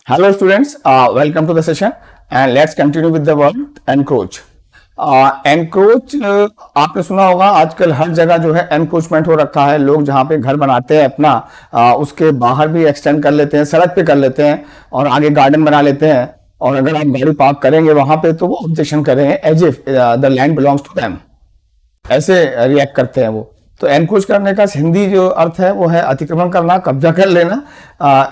Hello students, welcome to the session and let's continue with the word encroach. Encroach आपने सुना होगा आजकल हर जगह जो है एनक्रोचमेंट हो रखा है। लोग जहाँ पे घर बनाते हैं अपना उसके बाहर भी एक्सटेंड कर लेते हैं, सड़क पे कर लेते हैं और आगे गार्डन बना लेते हैं। और अगर आप गाड़ी पार्क करेंगे वहां पे तो वो ऑब्जेक्शन कर रहे हैं as if the land belongs to them, ऐसे रिएक्ट करते हैं वो। तो एनक्रोच करने का हिंदी जो अर्थ है वो है अतिक्रमण करना, कब्जा कर लेना,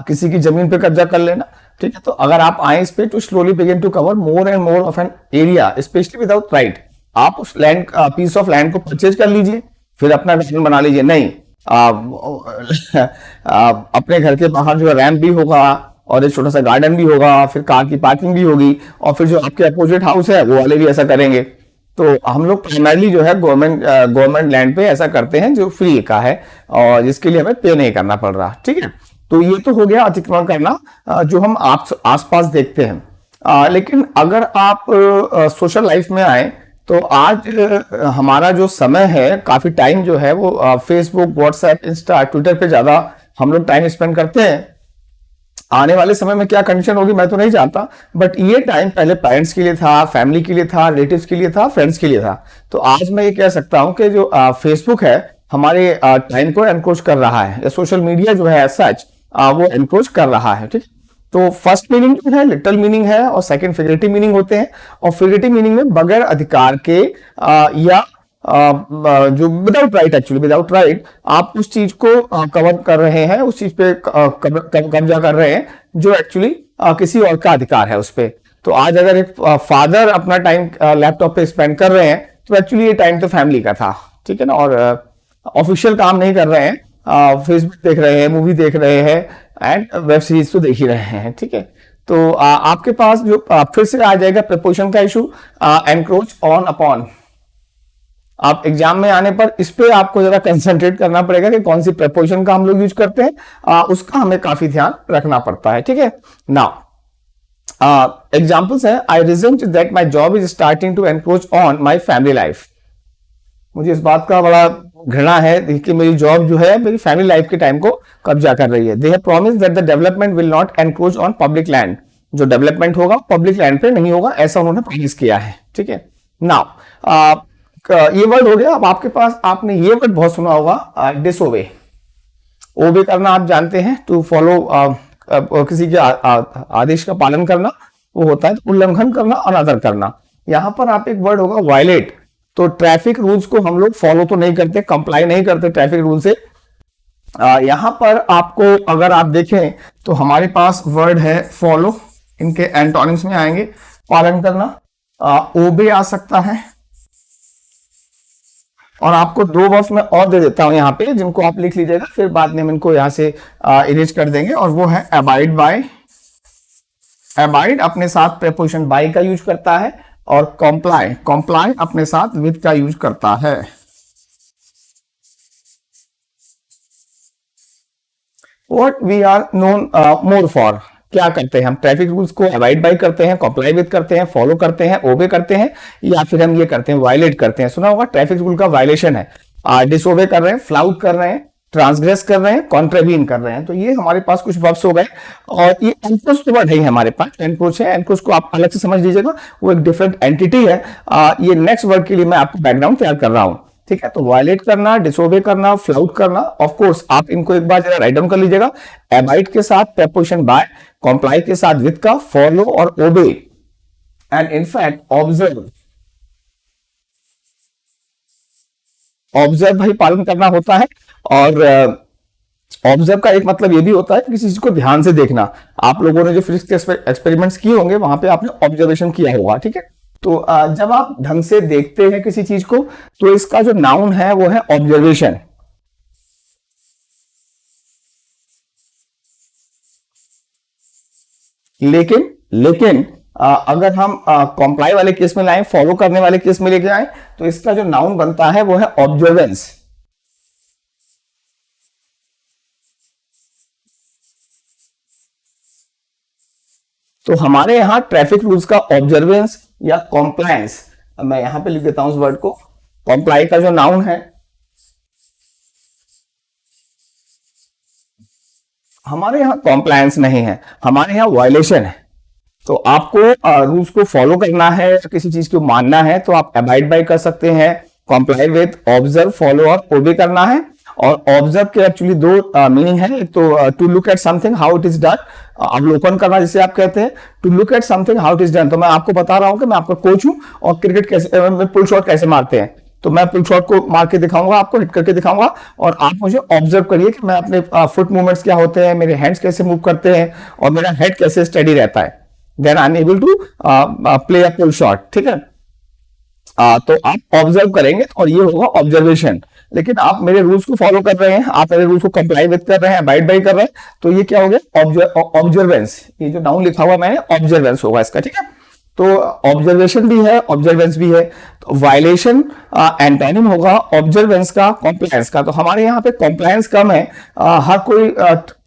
किसी की जमीन पे कब्जा कर लेना। ठीक है, तो अगर आप आए इस पे to slowly begin to cover more and more of an area specially without right. आप उस लैंड पीस ऑफ लैंड को परचेज कर लीजिए, फिर अपना गार्डन बना लीजिए। नहीं, अपने घर के बाहर जो रैम्प भी होगा और एक छोटा सा गार्डन भी होगा, फिर कार की पार्किंग भी होगी, और फिर जो आपके अपोजिट हाउस है वो वाले भी ऐसा करेंगे। तो हम लोग प्राइमरली जो है गवर्नमेंट लैंड पे ऐसा करते हैं जो फ्री का है और जिसके लिए हमें पे नहीं करना पड़ रहा। ठीक है, तो ये तो हो गया अतिक्रमण करना जो हम आप आसपास देखते हैं। लेकिन अगर आप सोशल लाइफ में आए तो आज हमारा जो समय है, काफी टाइम जो है वो फेसबुक, व्हाट्सएप, इंस्टा, ट्विटर पे ज्यादा हम लोग टाइम स्पेंड करते हैं। आने वाले समय में क्या कंडीशन होगी मैं तो नहीं जानता, बट ये टाइम पहले पेरेंट्स के लिए था, फैमिली के लिए था, रिलेटिव्स के लिए था, फ्रेंड्स के लिए था। तो आज मैं ये कह सकता हूं कि जो फेसबुक है हमारे टाइम को एनक्रोच कर रहा है, या सोशल मीडिया जो है सच वो एनक्रोच कर रहा है। ठीक, तो फर्स्ट मीनिंग जो है लिटरल मीनिंग है और सेकंड फिगरेटिव मीनिंग होते हैं। और फिगरेटिव मीनिंग में बगैर अधिकार के या जो without right, actually without right आप उस चीज को कवर कर रहे हैं, उस चीज पे कब्जा कर रहे हैं जो एक्चुअली किसी और का अधिकार है उस पे। तो आज अगर एक फादर अपना टाइम लैपटॉप पे स्पेंड कर रहे हैं तो एक्चुअली ये टाइम तो फैमिली का था। ठीक है ना, और ऑफिशियल काम नहीं कर रहे हैं, फेसबुक देख रहे हैं, मूवी देख रहे हैं एंड वेब सीरीज तो देख ही रहे हैं। ठीक है, तो आपके पास जो फिर से आ जाएगा प्रपोजिशन का इशू, एनक्रोच ऑन अपॉन। आप एग्जाम में आने पर इस पे आपको जरा कंसंट्रेट करना पड़ेगा कि कौन सी प्रपोजिशन का हम लोग यूज करते हैं, उसका हमें काफी ध्यान रखना पड़ता है। ठीक है, नाउ एग्जाम्पल्स है, I result that my job is starting to encroach on my family life. मुझे इस बात का बड़ा घृणा है कि मेरी जॉब जो है मेरी फैमिली लाइफ के टाइम को कब्जा कर रही है। They have promise that the development will not encroach on public land. जो डेवलपमेंट होगा पब्लिक लैंड पे नहीं होगा, ऐसा उन्होंने प्रॉमिस किया है। ठीक है, नाउ ये वर्ड हो गया। अब आपके पास, आपने ये वर्ड बहुत सुना होगा, डिसओबे। ओबे करना आप जानते हैं, टू फॉलो, किसी के आदेश का पालन करना वो होता है, तो उल्लंघन करना, अनादर करना। यहां पर आप एक वर्ड होगा वायलेट। तो ट्रैफिक रूल्स को हम लोग फॉलो तो नहीं करते, कंप्लाई नहीं करते ट्रैफिक रूल से। यहां पर आपको अगर आप देखें तो हमारे पास वर्ड है फॉलो, इनके एंटोनिम्स में आएंगे पालन करना, ओबे आ सकता है। और आपको दो वर्ड्स में और दे देता हूं यहां पे, जिनको आप लिख लीजिएगा, फिर बाद में हम इनको यहां से इरेज कर देंगे। और वो है अबाइड बाय। अबाइड अपने साथ प्रेपोजिशन बाय का यूज करता है, और कॉम्प्लाई, कॉम्प्लाई अपने साथ विद का यूज करता है। What we are known more for, क्या करते हैं हम? ट्रैफिक रूल्स को अवॉइड बाय करते हैं, कॉम्प्लाई विद करते हैं, फॉलो करते हैं, ओबे करते हैं, या फिर हम ये करते हैं वायलेट करते हैं। सुना होगा ट्रैफिक रूल का वायलेशन है, डिसओबे कर रहे हैं, फ्लाउट कर रहे हैं, ट्रांसग्रेस कर रहे हैं, कॉन्ट्रेवीन कर रहे हैं। तो ये हमारे पास कुछ वर्ब्स हो गए। और ये एनक्रोच तो वर्ड है हमारे पास, एनक्रोच है। एनक्रोच को आप अलग से समझ लीजिएगा, वो एक डिफरेंट एंटिटी है। ये नेक्स्ट वर्ड के लिए मैं आपको बैकग्राउंड तैयार कर रहा हूं। ठीक है, तो वायलेट करना, डिसओबे करना, फ्लाउट करना। ऑफ कोर्स आप इनको एक बार जरा राइट डाउन कर लीजिएगा। एबाइड के साथ प्रपोजिशन बाय, कॉम्प्लाई के साथ विद का, फॉलो और ओबे, एंड इनफैक्ट ऑब्जर्व। ऑब्जर्व भाई पालन करना होता है। और ऑब्जर्व का एक मतलब ये भी होता है कि किसी चीज को ध्यान से देखना। आप लोगों ने जो फिजिक्स के एक्सपेरिमेंट्स किए होंगे वहां पे आपने ऑब्जर्वेशन किया होगा। ठीक है, तो जब आप ढंग से देखते हैं किसी चीज को तो इसका जो नाउन है वो है ऑब्जर्वेशन। लेकिन लेकिन अगर हम कॉम्प्लाई वाले केस में लाएं, फॉलो करने वाले केस में लेके आए, तो इसका जो नाउन बनता है वो है ऑब्जर्वेंस। तो हमारे यहां ट्रैफिक रूल्स का ऑब्जर्वेंस या कॉम्प्लायंस, मैं यहां पे लिख देता हूं उस वर्ड को। कॉम्प्लाई का जो नाउन है हमारे यहाँ कॉम्प्लायंस नहीं है, हमारे यहाँ वायलेशन है। तो आपको रूल्स को फॉलो करना है, किसी चीज को मानना है तो आप अबाइड बाय कर सकते हैं, कॉम्प्लाई विद, ऑब्जर्व, फॉलो और ओबे करना है। और ऑब्जर्व के एक्चुअली दो मीनिंग है, एक तो to look at something how it is done, अवलोकन करना जिसे आप कहते हैं, to look at something how it is done. तो मैं आपको बता रहा हूं कि मैं आपका कोच हूं और क्रिकेट कैसे पुल शॉट कैसे मारते हैं, तो मैं पुल शॉट को मार के दिखाऊंगा, आपको हिट करके दिखाऊंगा और आप मुझे ऑब्जर्व करिए कि मैं अपने फुट मूवमेंट्स क्या होते हैं, मेरे हैंड्स कैसे मूव करते हैं और मेरा हेड कैसे स्टेडी रहता है, then I am able to play a pull shot. ठीक है, तो आप ऑब्जर्व करेंगे और ये होगा ऑब्जर्वेशन। लेकिन आप मेरे रूल्स को फॉलो कर रहे हैं, आप मेरे रूल्स को कंप्लाई विद कर रहे हैं, अबाइड बाय कर रहे हैं, तो ये क्या हो गया, ऑब्जर्वेंस। ये जो नाउन लिखा हुआ मैंने ऑब्जर्वेंस होगा इसका। ठीक है, तो ऑब्जर्वेशन भी है, ऑब्जर्वेंस भी है। तो वायलेशन एंटोनिम होगा ऑब्जर्वेंस का, कॉम्प्लायंस का। तो हमारे यहाँ पे कॉम्प्लायंस कम है, हर कोई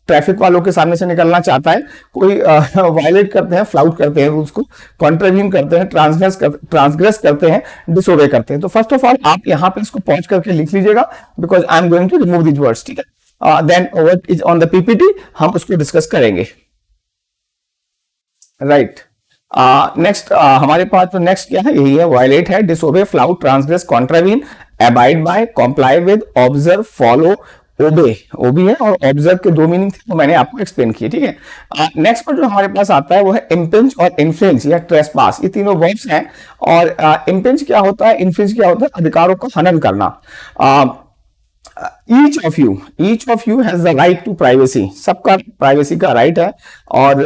ट्रैफिक वालों के सामने से निकलना चाहता है, कोई वायलेट करते हैं, फ्लाउट करते हैं रूल्स को, कॉन्ट्रावीन करते हैं, ट्रांसग्रेस करते हैं, डिसोबे करते हैं। तो फर्स्ट ऑफ ऑल आप यहाँ पे इसको पॉज करके लिख लीजिएगा, because I am going to remove these words. ठीक है, then what is on the PPT हम उसको डिस्कस करेंगे। राइट, नेक्स्ट हमारे पास तो नेक्स्ट क्या है, यही है, वायलेट है, disobey, flout, transgress, contravene, abide by, comply with, observe, follow, obey. Obey है और ऑब्जर्व के दो मीनिंग थे, तो मैंने आपको एक्सप्लेन किए। ठीक है, नेक्स्ट पर जो हमारे पास आता है वो है इम्पिंज और इन्फ्रिंज या ट्रेसपास। ये तीनों वर्ब्स हैं। और इम्पिंज क्या होता है, इन्फ्रिंज क्या होता है, अधिकारों का हनन करना। Each of you has the right to privacy, सबका प्राइवेसी का राइट है। और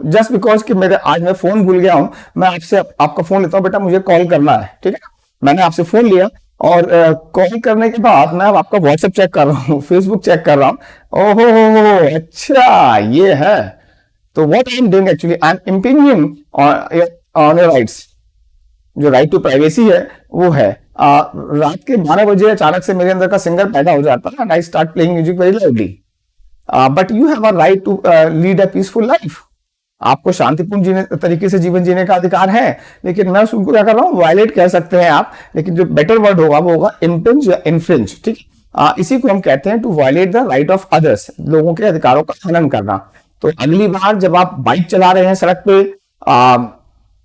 जस्ट बिकॉज कि मेरे आज मैं फोन भूल गया हूं, मैं आपसे आपका फोन लेता हूं, बेटा मुझे कॉल करना है। ठीक है, मैंने आपसे फोन लिया और कॉल करने के बाद मैं अब आपका व्हाट्सएप चेक कर रहा हूँ, फेसबुक चेक कर रहा हूँ, ओहो अच्छा ये है। तो what I am doing actually, I am impinging on your rights. जो राइट टू प्राइवेसी है वो है। रात के 12 बजे अचानक से मेरे अंदर का सिंगर पैदा हो जाता है, I start playing music very loudly, but you have a right to lead a peaceful life. आपको शांतिपूर्ण तरीके से जीवन जीने का अधिकार है। लेकिन मैं उनको क्या कर रहा हूँ, वायलेट कह सकते हैं आप, लेकिन जो बेटर वर्ड होगा वो होगा इम्पिंज या इन्फ्रिंज। ठीक, इसी को हम कहते हैं to violate the right of others, लोगों के अधिकारों का हनन करना। तो अगली बार जब आप बाइक चला रहे हैं सड़क पे,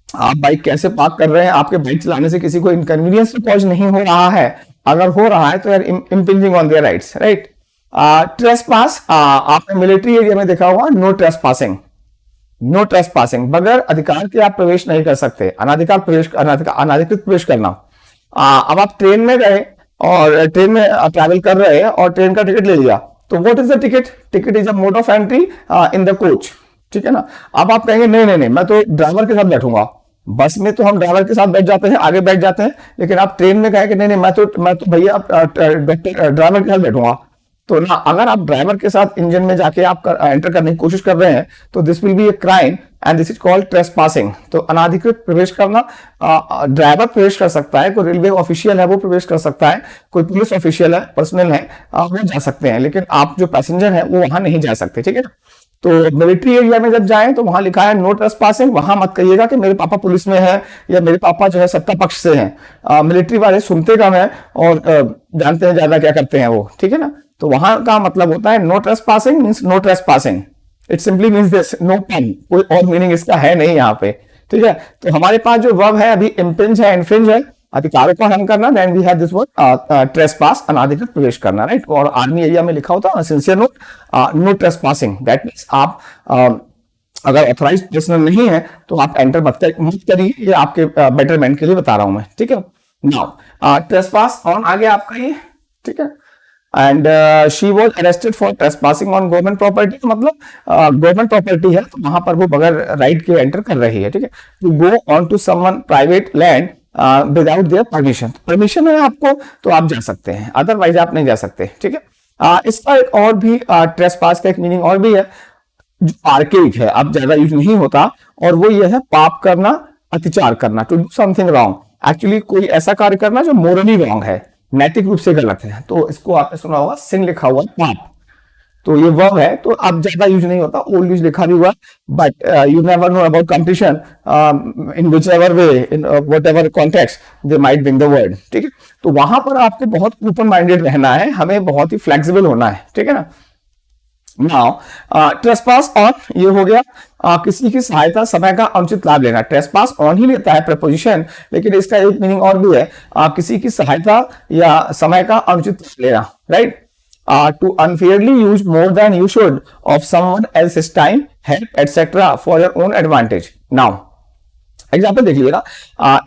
आप बाइक कैसे पार्क कर रहे हैं, आपके बाइक चलाने से किसी को इनकन्वीनियंस कॉज नहीं हो रहा है, अगर हो रहा है तो यार impinging on their rights. Right, trespass, आपने मिलिट्री एरिया में देखा होगा, नो ट्रेसपासिंग, नो ट्रेसपासिंग, बगैर अधिकार के आप प्रवेश नहीं कर सकते, अनाधिकृत प्रवेश करना। अब आप ट्रेन में गए और ट्रेन में ट्रैवल कर रहे हैं और ट्रेन का टिकट ले लिया, तो what is the ticket, ticket is a mode of entry in the coach. ठीक है ना, अब आप कहेंगे नहीं नहीं नहीं मैं तो ड्राइवर के साथ बैठूंगा, बस में तो हम ड्राइवर के साथ बैठ जाते हैं, आगे बैठ जाते हैं, लेकिन आप ट्रेन में कहेंगे नहीं नहीं मैं तो भैया ड्राइवर के साथ बैठूंगा। तो ना, अगर आप ड्राइवर के साथ इंजन में जाके आप एंटर करने की कोशिश कर रहे हैं तो this will be a crime and this is called trespassing. तो अनाधिकृत प्रवेश करना, ड्राइवर प्रवेश कर सकता है, कोई रेलवे ऑफिशियल है वो प्रवेश कर सकता है, कोई पुलिस ऑफिशियल है, पर्सनल है, वो जा सकते हैं, लेकिन आप जो पैसेंजर है वो वहां नहीं जा सकते। ठीक है ना, तो मिलिट्री एरिया में जब जाएं तो वहां लिखा है नो ट्रेसपासिंग, वहां मत कहिएगा कि मेरे पापा पुलिस में है या मेरे पापा जो है सत्ता पक्ष से हैं। मिलिट्री वाले सुनते कम है और जानते हैं ज्यादा क्या करते हैं वो। ठीक है ना, तो वहां का मतलब होता है no trespassing means no trespassing, it simply means this, no pun, कोई और मीनिंग इसका है नहीं यहाँ पे। ठीक है, तो हमारे पास जो वर्ब है अभी इम्पिंज है, इन्फ्रिंज है, अधिकारों का हनन करना, then we have this word trespass, अनाधिकृत प्रवेश करना। राइट, और आर्मी एरिया में लिखा होता है sincere note, no trespassing, that means आप अगर ऑथराइज्ड पर्सनल नहीं है तो आप एंटर मत करिए, ये आपके बेटरमेंट के लिए बता रहा हूं मैं। ठीक है, नाउ ट्रेसपास ऑन आ गया आपका ये। ठीक है, and she was arrested for trespassing on government property, मतलब गवर्नमेंट प्रॉपर्टी है तो वहां पर वो बगैर राइट के एंटर कर रही है। ठीक है, to go on to someone private land without their permission, permission है आपको तो आप जा सकते हैं, अदरवाइज आप नहीं जा सकते। ठीक है, इसका एक और भी ट्रेसपास का एक मीनिंग और भी है जो आर्केइक है, अब ज्यादा यूज नहीं होता, और वो ये है पाप करना, अत्याचार करना, to do something wrong. Actually कोई ऐसा कार्य करना जो मोरली रॉन्ग है, नैतिक रूप से गलत है, तो इसको आपने सुना होगा सिन लिखा हुआ पाप, तो ये वर्ब है, तो अब ज्यादा यूज नहीं होता, ओल्ड यूज लिखा भी हुआ, but you never know about competition in which ever way, in what ever context they might bring the word. ठीक है, तो वहां पर आपको बहुत ओपन माइंडेड रहना है, हमें बहुत ही फ्लेक्सिबल होना है। ठीक है ना, नाउ ट्रेसपास ऑन ये हो गया किसी की सहायता समय का अनुचित लाभ लेना। ट्रेसपास ऑन ही लेता है प्रपोजिशन, लेकिन इसका एक मीनिंग और भी है, किसी की सहायता या समय का अनुचित लाभ लेना, right. To unfairly use more than you should of someone else's time, help etcetera for your own advantage. Now example देख लीजिएगा,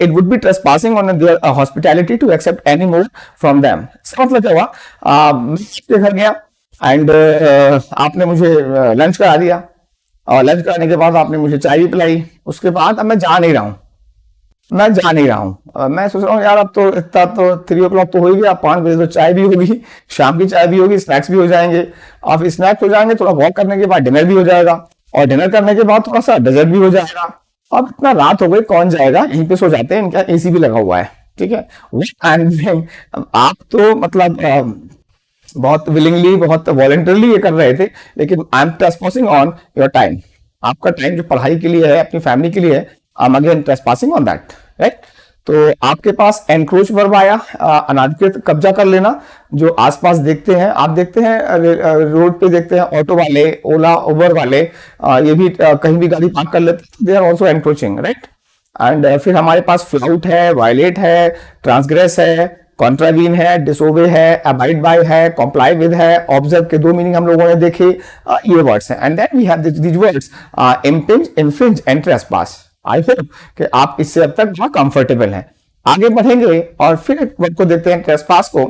it would be trespassing on their hospitality to accept any more from them. इसका मतलब क्या हुआ, मैं आपके घर गया एंड आपने मुझे लंच करा दिया, और लंच कराने के बाद आपने मुझे चाय भी पिलाई, उसके बाद अब मैं जा नहीं रहा हूँ, मैं सोच रहा हूँ यार अब तो इतना तो 3 o'clock तो हो ही गया, 5 बजे तो चाय भी होगी, शाम की चाय भी होगी, स्नैक्स भी हो जाएंगे। अब स्नैक्स हो जाएंगे, थोड़ा वॉक करने के बाद डिनर भी हो जाएगा, और डिनर करने के बाद थोड़ा सा डेजर्ट भी हो जाएगा। अब इतना रात हो गई, कौन जाएगा, यहीं पे सो जाते हैं, इनका एसी भी लगा हुआ है, ठीक है। आप तो मतलब बहुत विलिंगली, बहुत वॉलंटरली ये कर रहे थे, लेकिन I am trespassing on your time. आपका टाइम जो पढ़ाई के लिए है, अपनी फैमिली के लिए है, I am again trespassing on that, right. तो आपके पास एनक्रोच वर्ब आया, अनाधिकृत कब्जा कर लेना। जो आसपास देखते हैं, आप देखते हैं रोड पे देखते हैं ऑटो वाले, ओला उबर वाले, ये भी कहीं भी गाड़ी पार्क कर लेते हैं, they are also encroaching, right. And फिर हमारे पास फ्लाउट है, वायलेट है, ट्रांसग्रेस है, कॉन्ट्रावीन है, डिसोबे है, अबाइड बाय है, कॉम्प्लाई विद है, ऑब्जर्व के 2 मीनिंग हम लोगों ने देखे, ये वर्ड्स हैं। And then we have these words impinge, infringe and trespass. I hope कि आप इससे अब तक बहुत कंफर्टेबल हैं। आगे बढ़ेंगे और फिर एक वर्ड को देखते हैं, ट्रेसपास को।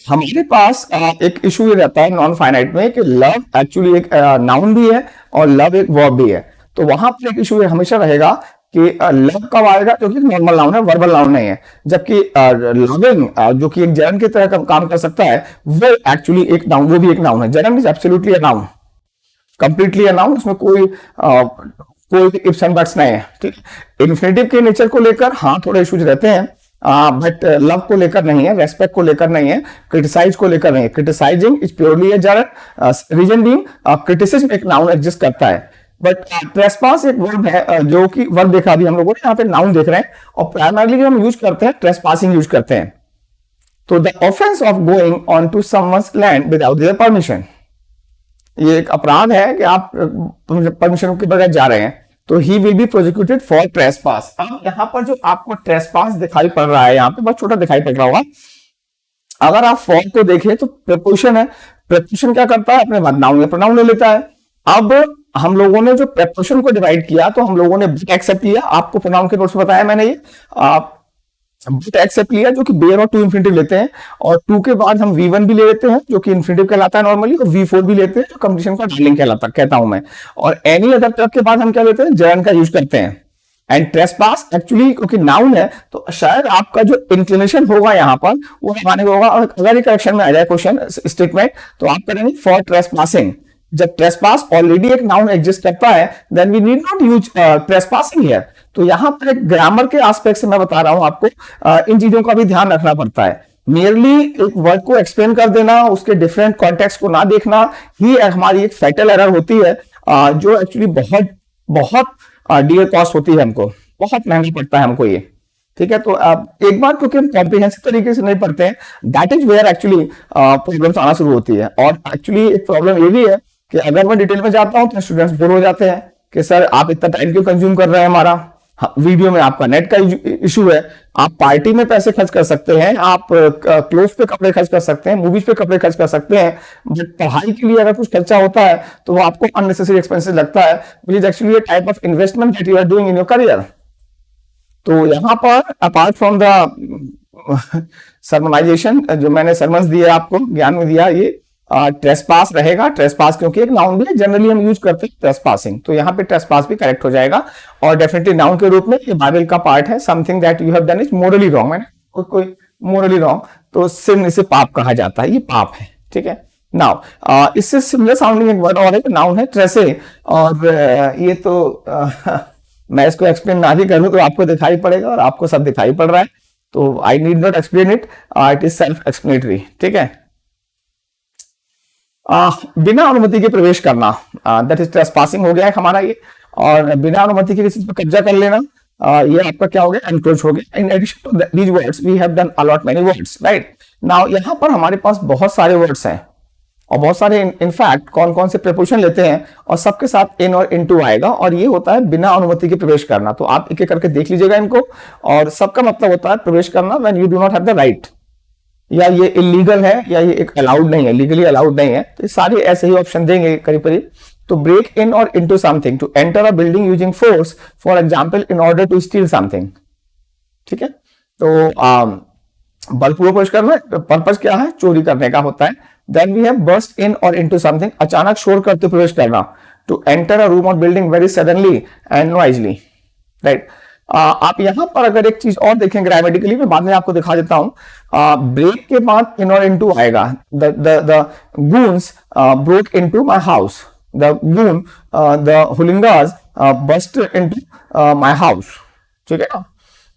हमारे पास एक इशू ये रहता है नॉन फाइनाइट में कि लव एक्चुअली एक नाउन भी है और लव एक वर्ब भी है। तो वहां पर एक इशू हमेशा रहेगा कि लव कब आएगा, जो कि नॉर्मल नाउन है, वर्बल नाउन नहीं है। जबकि लविंग जो कि एक जर्न की तरह काम कर सकता है, वो एक्चुअली एक नाउन, वो भी एक नाउन है। Gerund is absolutely a noun, completely a noun, उसमें कोई इफ्स एंड बट्स नहीं है, ठीक है। इन्फिनेटिव के नेचर को लेकर हाँ थोड़े इश्यूज रहते हैं, बट लव को लेकर नहीं है, रेस्पेक्ट को लेकर नहीं है, क्रिटिसाइज को लेकर नहीं है। Criticizing is purely a gerund, reason being criticism एक नाउन एग्जिस्ट करता है, बट ट्रेसपास एक वर्ब है, जो कि वर्ब देखा अभी हम लोगों ने, यहाँ पे नाउन देख रहे हैं, और प्राइमरली हम यूज करते हैं ट्रेसपासिंग यूज करते हैं। तो the offence of going on to someone's land without their permission, ये एक अपराध है कि आप परमिशन के बगैर जा रहे हैं, तो he will be prosecuted for trespass. अब यहाँ पर जो आपको ट्रेसपास दिखाई पड़ रहा है, यहाँ पे बहुत छोटा दिखाई पड़ रहा होगा, अगर आप फॉर्म को देखें तो प्रपोजिशन है, प्रपोजिशन क्या करता है, अपने बाद नाउन या प्रोनाउन ले लेता है। अब हम लोगों ने जो प्रपोजिशन को डिवाइड किया, तो हम लोगों ने बट एक्सेप्ट किया, आपको प्रोनाउन के नोट्स में बताया मैंने, ये बट एक्सेप्ट लिया जो कि बेयर और टू इन्फिनिटिव लेते हैं, और टू के बाद हम V1 भी ले लेते हैं जो कि इन्फिनिटिव कहलाता है नॉर्मली, और V4 भी लेते हैं जो कंपटीशन का डार्लिंग कहता हूं मैं, और एनी अदर टर्म के बाद हम क्या लेते हैं, जर्न का यूज करते हैं। एंड ट्रेसपास एक्चुअली क्योंकि नाउन है, तो शायद आपका जो इंक्लिनेशन होगा यहाँ पर वो लगाने को होगा, और अगर ये करेक्शन में आ जाए क्वेश्चन स्टेटमेंट, तो आप करेंगे फॉर ट्रेसपासिंग। जब ट्रेसपास ऑलरेडी एक नाउन एग्जिस्ट करता है, then we need not use trespassing here. तो यहां पर एक ग्रामर के एस्पेक्ट से मैं बता रहा हूं आपको, इन चीजों का भी ध्यान रखना पड़ता है। मेयरली एक वर्ड को एक्सप्लेन कर देना, उसके डिफरेंट कॉन्टेक्स्ट को ना देखना ही हमारी एक फैटल एरर होती है, जो एक्चुअली बहुत बहुत डियर कॉस्ट होती है, हमको बहुत महंगा पड़ता है हमको ये, ठीक है। तो एक बार क्योंकि हम कॉम्प्रिहेंसिव तरीके से नहीं पढ़ते हैं, that is where actually problems आना शुरू होती है। और एक्चुअली एक प्रॉब्लम ये भी है कि अगर मैं डिटेल में जाता हूं तो स्टूडेंट्स बोर हो जाते हैं कि सर आप इतना टाइम क्यों कंज्यूम कर रहे हैं हमारा, वीडियो में आपका नेट का इशू है, आप पार्टी में पैसे खर्च कर सकते हैं, आप क्लोथ पे कपड़े खर्च कर सकते हैं, मूवीज पे कपड़े खर्च कर सकते हैं, बट पढ़ाई के लिए अगर कुछ खर्चा होता है तो वो आपको अननेसेसरी एक्सपेंसेस लगता है, which is actually a type of investment that you are doing in your career. तो यहां पर अपार्ट फ्रॉम द सरमनाइजेशन, जो मैंने सरमन्स दिए आपको, ज्ञान में दिया, ये ट्रेसपास रहेगा। ट्रेसपास क्योंकि एक नाउन भी है, जनरली हम यूज करते हैं ट्रेसपासिंग, तो यहाँ पे ट्रेसपास भी करेक्ट हो जाएगा, और डेफिनेटली नाउन के रूप में ये बाइबल का पार्ट है। Something that you have done is Morli wrong, मैंने कोई मोरली रॉन्ग, तो सिन इसे पाप कहा जाता है, ये पाप है, ठीक है। नाउ इससे सिमिलर साउंडिंग एक वर्ड और है, नाउन है ट्रेसे, और ये तो मैं इसको एक्सप्लेन ना भी करूं तो आपको दिखाई पड़ेगा, और आपको सब दिखाई पड़ रहा है, तो I need not explain it, it is self explanatory, ठीक है। बिना अनुमति के प्रवेश करना, दैट इज ट्रेसपासिंग हो गया है हमारा ये, और बिना अनुमति के किसी पर कब्जा कर लेना, ये आपका क्या हो गया, एनक्रोच हो गया। In addition to these words we have done a lot many words, right. Now यहाँ पर हमारे पास बहुत सारे वर्ड्स हैं, और बहुत सारे इनफैक्ट कौन कौन से प्रपोजिशन लेते हैं और सबके साथ इन और इनटू आएगा, और ये होता है बिना अनुमति के प्रवेश करना। तो आप एक एक करके देख लीजिएगा इनको, और सबका मतलब होता है प्रवेश करना when you do not have the right, या ये इलीगल है या ये एक अलाउड नहीं है, लीगली अलाउड नहीं है। तो ये सारे ऐसे ही ऑप्शन देंगे करीब करीब। तो ब्रेक इन और into something, to enter a building using force, for example in order to steal something. ठीक है, तो बलपूर्वक प्रवेश करना, पर्पस क्या है, चोरी करने का होता है। देन वी हैव बर्स्ट इन और इनटू समथिंग, अचानक शोर करते प्रवेश करना, टू एंटर अ रूम और building very suddenly and Noisli, right. आप यहां पर अगर एक चीज और देखें ग्रामेटिकली, मैं बाद में आपको दिखा देता हूं, ब्रेक के बाद इन और इनटू आएगा। The goons broke into my house, the goon the hooligas burst into my house, ठीक है ना।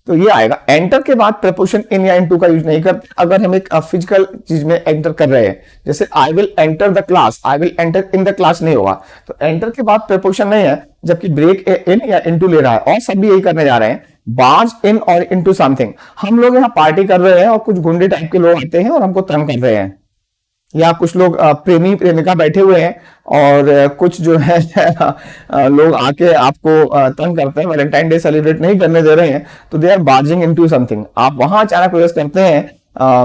तो ये आएगा। एंटर के बाद प्रपोजिशन इन या इनटू का यूज नहीं करते अगर हम एक फिजिकल चीज में एंटर कर रहे हैं, जैसे I will enter the class, I will enter in the class नहीं होगा। तो एंटर के बाद प्रपोजिशन नहीं है, जबकि ब्रेक इन या इनटू ले रहा है, और सब भी यही करने जा रहे हैं, बार्ज इन और इनटू समथिंग। हम लोग यहाँ पार्टी कर रहे हैं और कुछ गुंडे टाइप के लोग आते हैं और हमको तंग कर रहे हैं, या कुछ लोग प्रेमी प्रेमिका बैठे हुए हैं और कुछ जो है लोग आके आपको तंग करते हैं, वैलेंटाइन डे सेलिब्रेट नहीं करने दे रहे हैं, तो दे आर बार्जिंग इनटू समथिंग। आप वहां अचानक प्रवेश करते हैं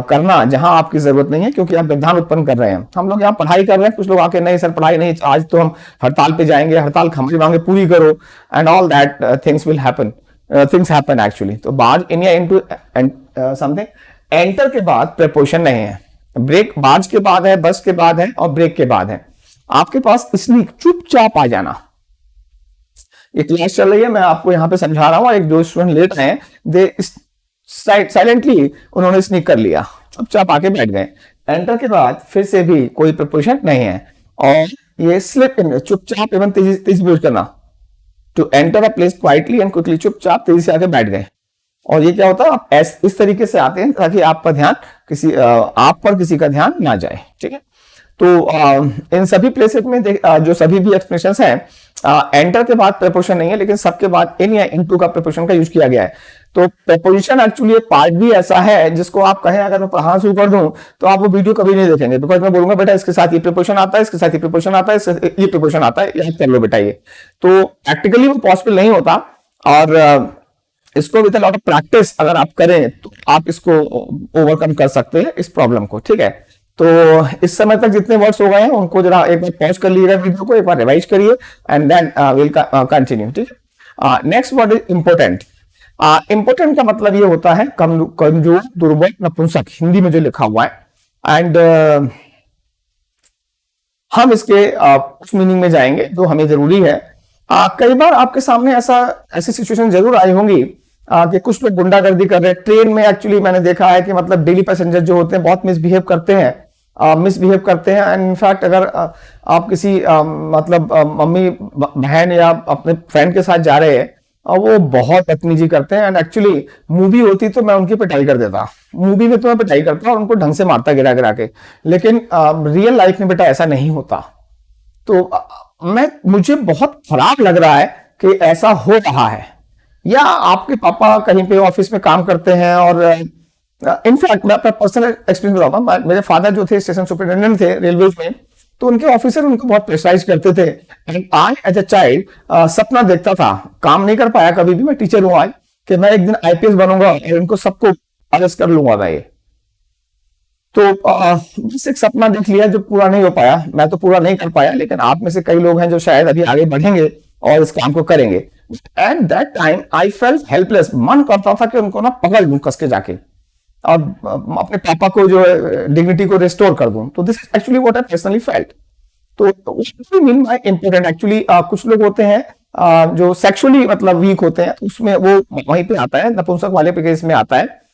करना जहां आपकी जरूरत नहीं है, क्योंकि आप व्यवधान उत्पन्न कर रहे हैं। हम लोग यहाँ पढ़ाई कर रहे हैं, कुछ लोग आके नहीं सर पढ़ाई नहीं, आज तो हम हड़ताल पे जाएंगे, हड़ताल हमारी मांगे पूरी करो, and all that things will happen, things happen actually. तो बार्ज इन या इनटू समथिंग। एंटर के बाद प्रपोजिशन नहीं है, ब्रेक बार्ज के बाद है, बस के बाद है, और ब्रेक के बाद है। आपके पास स्नीक, चुपचाप आ जाना। ये क्लास चल रही है, मैं आपको यहां पे समझा रहा हूं, एक दो स्टूडेंट लेट हैं, दे साइलेंटली उन्होंने स्नीक कर लिया, चुपचाप आके बैठ गए। एंटर के बाद फिर से भी कोई प्रपोजिशन नहीं है, और ये स्लिप इन, चुपचाप एवं तेजी तेजी यूज करना, to enter a place quietly and quickly, चुपचाप तेजी से आके बैठ गए। और ये क्या होता है, आप इस तरीके से आते हैं ताकि आपका ध्यान आप पर किसी का ध्यान ना जाए, ठीक है। तो इन सभी प्लेसेस में जो सभी भी एक्सप्रेशंस हैं, एंटर के बाद प्रपोजिशन नहीं है, लेकिन सबके बाद इन या इनटू का प्रपोजिशन का यूज किया गया है। तो प्रपोजिशन एक्चुअली एक पार्ट भी ऐसा है जिसको आप कहें अगर मैं पढ़ाना शुरू कर दूं तो आप वो वीडियो कभी नहीं देखेंगे, बिकॉज मैं बोलूंगा बेटा इसके साथ ये प्रपोजिशन आता है, इसके साथ ये प्रपोजिशन आता है, ये प्रपोजिशन आता है, याद कर लो बेटा ये। तो प्रैक्टिकली वो पॉसिबल नहीं होता, और इसको with a lot of practice अगर आप करें तो आप इसको ओवरकम कर सकते हैं इस प्रॉब्लम को, ठीक है। तो इस समय तक जितने वर्ड्स हो गए हैं उनको जरा एक बार पॉज कर लीजिएगा वीडियो को, एक बार रिवाइज करिए, एंड देन विल कंटिन्यू, ठीक है। Next word is important. Important का मतलब ये होता है कमजोर, दुर्बल, नपुंसक, हिंदी में जो लिखा हुआ है। एंड हम इसके उस मीनिंग में जाएंगे जो हमें जरूरी है। कई बार आपके सामने ऐसी सिचुएशन जरूर आई होंगी कि कुछ लोग गुंडागर्दी कर रहे हैं ट्रेन में। एक्चुअली मैंने देखा है कि मतलब डेली पैसेंजर जो होते हैं बहुत मिसबिहेव करते हैं, एंड इनफैक्ट अगर आप किसी मतलब मम्मी बहन या अपने फ्रेंड के साथ जा रहे हैं और वो बहुत बदतमीजी करते हैं, एंड एक्चुअली मूवी होती तो मैं उनकी पिटाई कर देता, मूवी में तो मैं पिटाई करता और उनको ढंग से मारता गिरा गिरा के, लेकिन रियल लाइफ में बेटा ऐसा नहीं होता। तो मुझे बहुत खराब लग रहा है कि ऐसा हो रहा है, या आपके पापा कहीं पे ऑफिस में काम करते हैं, और इनफैक्ट मैं अपना पर्सनल एक्सपीरियंस बताऊंगा। मेरे फादर जो थे स्टेशन सुपरिटेंडेंट थे रेलवे में, तो उनके ऑफिसर उनको बहुत प्रेशराइज करते थे, and I as a child सपना देखता था, काम नहीं कर पाया कभी भी, मैं टीचर हूं आज, कि मैं एक दिन आईपीएस बनूंगा और इनको सबको अरेस्ट कर लूंगा मैं। तो बस एक सपना देख लिया जो पूरा नहीं हो पाया, मैं तो पूरा नहीं कर पाया, लेकिन आप में से कई लोग हैं जो शायद अभी आगे बढ़ेंगे और इस काम को करेंगे। At that time I felt helpless, मन करता था कि उनको ना पकड़ लूं कस के जाके और अपने पापा को जो डिग्निटी को रिस्टोर कर दूं। तो this is actually what I personally felt. तो मीन बाय इंपोर्टेंट एक्चुअली कुछ लोग होते हैं जो सेक्सुअली मतलब वीक होते हैं, उसमें वो वहीं पे आता है, नपुंसक वाले पे केस में आता है।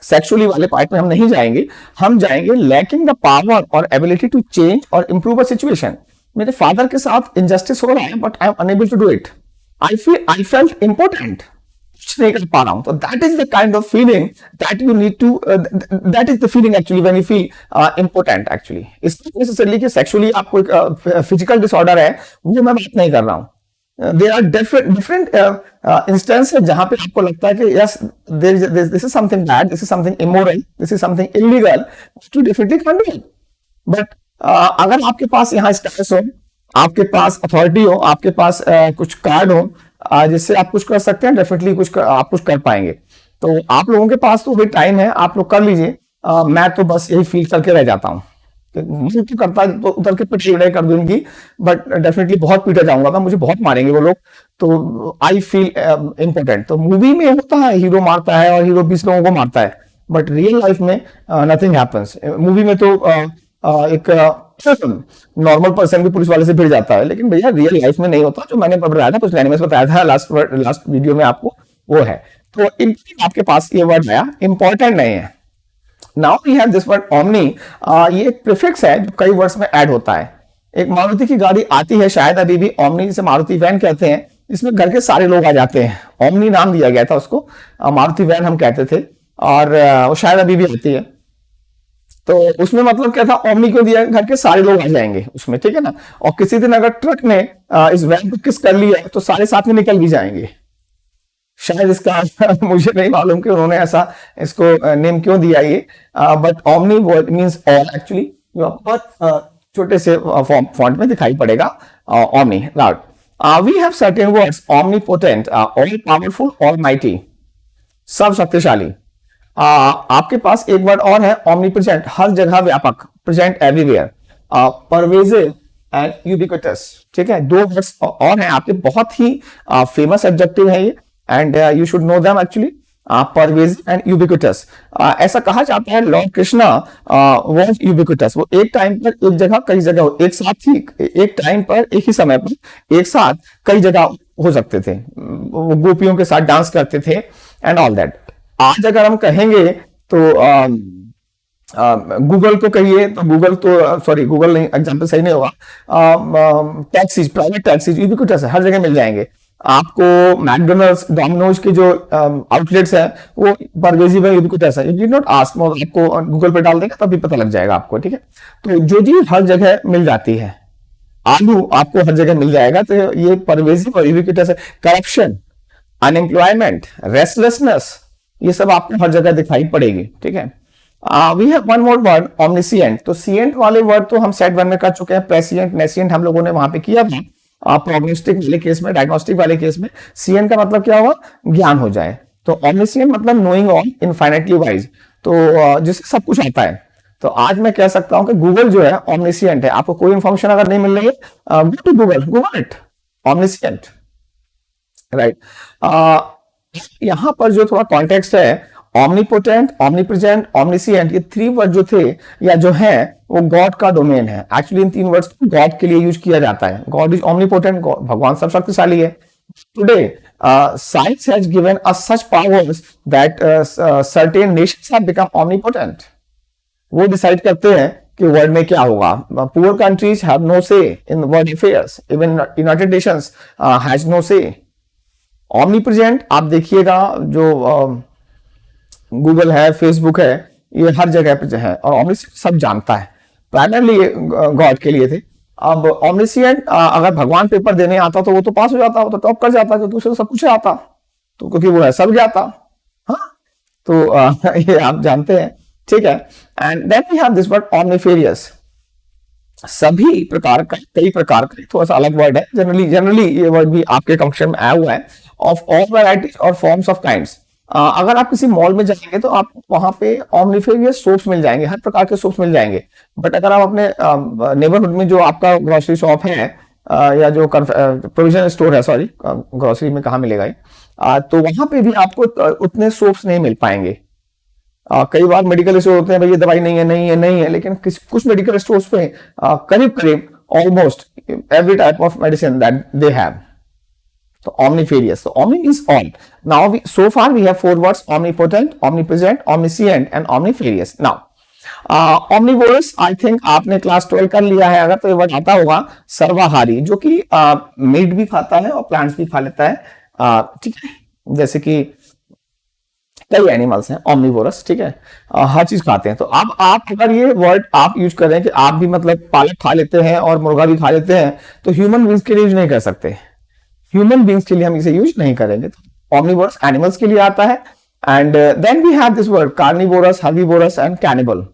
सेक्सुअली वाले पार्ट में हम नहीं जाएंगे, हम जाएंगे लैकिंग द पावर और एबिलिटी टू चेंज और इंप्रूव अ सिचुएशन। मेरे फादर के साथ इनजस्टिस हो रहा है but I am unable to do it, I felt important, कुछ नहीं कर पा रहा हूं। तो that is the kind of feeling that you need to, that is the feeling actually when you feel important. Actually इसमें नेसेसरली कि sexually आपको एक फिजिकल डिसऑर्डर है, वो मैं बात नहीं कर रहा हूं। There are different instances जहां पे आपको लगता है कि yes, this is something bad, this is something immoral, this is something illegal, you definitely can't do it. But अगर आपके पास यहाँ स्टेटस हो, आपके पास अथॉरिटी हो, आपके पास कुछ कार्ड हो जिससे आप कुछ कर सकते हैं, डेफिनेटली आप कुछ कर पाएंगे। तो आप लोगों के पास तो अभी टाइम है, आप लोग कर लीजिए। मैं तो बस यही फील करके रह जाता हूँ। मुझे तो करता तो उतर के पिटाई कर दूंगी, बट डेफिनेटली बहुत पीटा जाऊंगा मैं, मुझे बहुत मारेंगे वो लोग। तो आई फील इम्पोर्टेंट। तो मूवी में होता है हीरो मारता है और हीरो 20 लोगों को मारता है, बट रियल लाइफ में नथिंग हैपेंस। मूवी में तो एक नॉर्मल पर्सन भी पुलिस वाले से भिड़ जाता है, लेकिन भैया रियल लाइफ में नहीं होता। जो मैंने बताया था, कुछ एनिमेस बताया था लास्ट वीडियो में आपको, वो है। तो आपके पास ये वर्ड आया, इंपॉर्टेंट नहीं है। Now we have this word omni. ये एक प्रीफिक्स है जो कई वर्ड्स में ऐड होता है। एक मारुति की गाड़ी आती है, शायद अभी भी ओमनी, जिसे मारुति वैन कहते हैं, इसमें घर के सारे लोग आ जाते हैं। ओमनी नाम दिया गया था उसको, मारुति वैन हम कहते थे, और वो शायद अभी भी आती है। तो उसमें मतलब क्या था, ओमनी क्यों दिया, घर के सारे लोग आ जाएंगे उसमें, ठीक है ना। और किसी दिन अगर ट्रक ने इस वैन को किस कर लिया तो सारे साथ में निकल भी जाएंगे। शायद इसका मुझे नहीं मालूम कि उन्होंने ऐसा इसको नेम क्यों दिया ये, but omni word means all actually. जो बहुत छोटे से फॉन्ट में दिखाई पड़ेगा omni, right. We have certain words, omnipotent, all powerful, almighty, सब शक्तिशाली। आपके पास एक वर्ड और है, ओमनीप्रेजेंट, हर जगह व्यापक, present everywhere, pervasive and ubiquitous. ठीक है, दो वर्ड्स और हैं आपके, बहुत ही फेमस एडजेक्टिव है ये, and you should know them actually, pervasive and ubiquitous. ऐसा कहा जाता है लॉर्ड कृष्णा वाज यूबिक्विटस। वो एक टाइम पर एक जगह कई जगह एक साथ ही, एक टाइम पर एक ही समय पर एक साथ कई जगह हो सकते थे। वो गोपियों के साथ डांस करते थे एंड ऑल दैट। आज अगर हम कहेंगे तो गूगल को कहिए तो गूगल तो, सॉरी गूगल नहीं, एग्जांपल सही नहीं होगा, टैक्सीज, प्राइवेट टैक्सीज यूबिक्विटस है, हर जगह मिल जाएंगे आपको। मैकडोनल्ड्स, डोमिनोज के जो आउटलेट्स हैं वो परवेजिव है, यूबिक्विटस है। यू नॉट आस्क, आपको गूगल पे डाल देंगे तभी पता लग जाएगा आपको, ठीक है। तो जो चीज हर जगह मिल जाती है, आलू आपको हर जगह मिल जाएगा, तो ये परवेजिव और यूबिक्विटस है। करप्शन, अनएम्प्लॉयमेंट, रेस्टलेसनेस, ये सब आपको हर जगह दिखाई पड़ेगी, ठीक है। We have one more word, omniscient. तो सिएंट वाले वर्ड तो हम सेट 1 में कर चुके हैं, प्रेसिएंट, नेसिएंट हम लोगों ने वहां पे किया था प्रोग्नोस्टिक वाले केस में, डायग्नोस्टिक वाले केस में। सिएंट का मतलब क्या हुआ, ज्ञान हो जाए। तो ओमनिसिएंट मतलब नोइंग ऑल, इनफाइनाइटली वाइज, तो जिससे सब कुछ आता है। तो आज मैं कह सकता हूं कि गूगल जो है ओमनिसिएंट है। आपको कोई इंफॉर्मेशन अगर नहीं मिल रही है, go to Google, Google it, omniscient, right. यहां पर जो थोड़ा कॉन्टेक्स्ट है, ओमनीपोटेंट, ओमनीप्रेजेंट, ओमनिसिएंट, ये 3 वर्ड जो थे या जो है वो गॉड का डोमेन है। एक्चुअली इन 3 वर्ड्स को गॉड के लिए यूज किया जाता है। गॉड इज ओमनीपोटेंट, भगवान सब शक्तिशाली है। Today science has given us such powers that certain Nations have become omnipotent. वो डिसाइड करते हैं कि वर्ल्ड में क्या होगा। Poor countries have no say in world affairs, even United Nations has no say. Omnipresent आप देखिएगा, जो गूगल है, फेसबुक है, ये हर जगह पे है, और ओमनिसिएंट सब जानता है। प्राइमरली ये गॉड के लिए थे। अब ओमनिसिएंट अगर भगवान पेपर देने आता तो वो तो पास हो जाता, वो तो टॉप कर जाता, क्योंकि उसे सब कुछ आता, तो क्योंकि वो है सब जाता। हाँ, तो ये आप जानते हैं, ठीक है। And then we have this word omnivorous, सभी प्रकार का, कई प्रकार का, थोड़ा सा अलग वर्ड है। जनरली ये वर्ड भी आपके कॉन्सेप्ट में आया हुआ है। ऑफ ऑल वैरायटीज और फॉर्म्स ऑफ काइंड्स। अगर आप किसी मॉल में जाएंगे तो आप वहां पे ओमनिफेरियस सोप्स मिल जाएंगे, हर प्रकार के सोप्स मिल जाएंगे। बट अगर आप अपने नेबरहुड में जो आपका ग्रोसरी शॉप है, या जो प्रोविजन स्टोर है, सॉरी ग्रोसरी में कहाँ मिलेगा ये, तो वहां पे भी आपको उतने सोप्स नहीं मिल पाएंगे। कई बार मेडिकल स्टोर होते हैं, भाई ये दवाई नहीं है, नहीं है, नहीं है, लेकिन कुछ मेडिकल स्टोर्स पे करीब करीब almost every type of medicine that they have. तो omnifarious, so omni is all. Now so far we have 4 words: omnipotent, omnipresent, omniscient and omnifarious. Now omnivorous, I think आपने क्लास 12 कर लिया है अगर, तो ये वर्ड आता होगा, सर्वाहारी, जो कि मीट भी खाता है और प्लांट्स भी खा लेता है, ठीक है। जैसे कि कई एनिमल्स हैं omnivorous, ठीक है, हर चीज खाते हैं। तो अब आप अगर ये वर्ड आप यूज कर रहे हैं कि आप भी मतलब पालक खा लेते हैं और मुर्गा भी खा लेते हैं, तो ह्यूमन बींग्स के लिए यूज नहीं कर सकते। ह्यूमन बींग्स के लिए हम इसे यूज नहीं करेंगे। तो ओमनिवोरस एनिमल्स के लिए आता है। And then we have this word carnivorous, herbivorous and cannibal.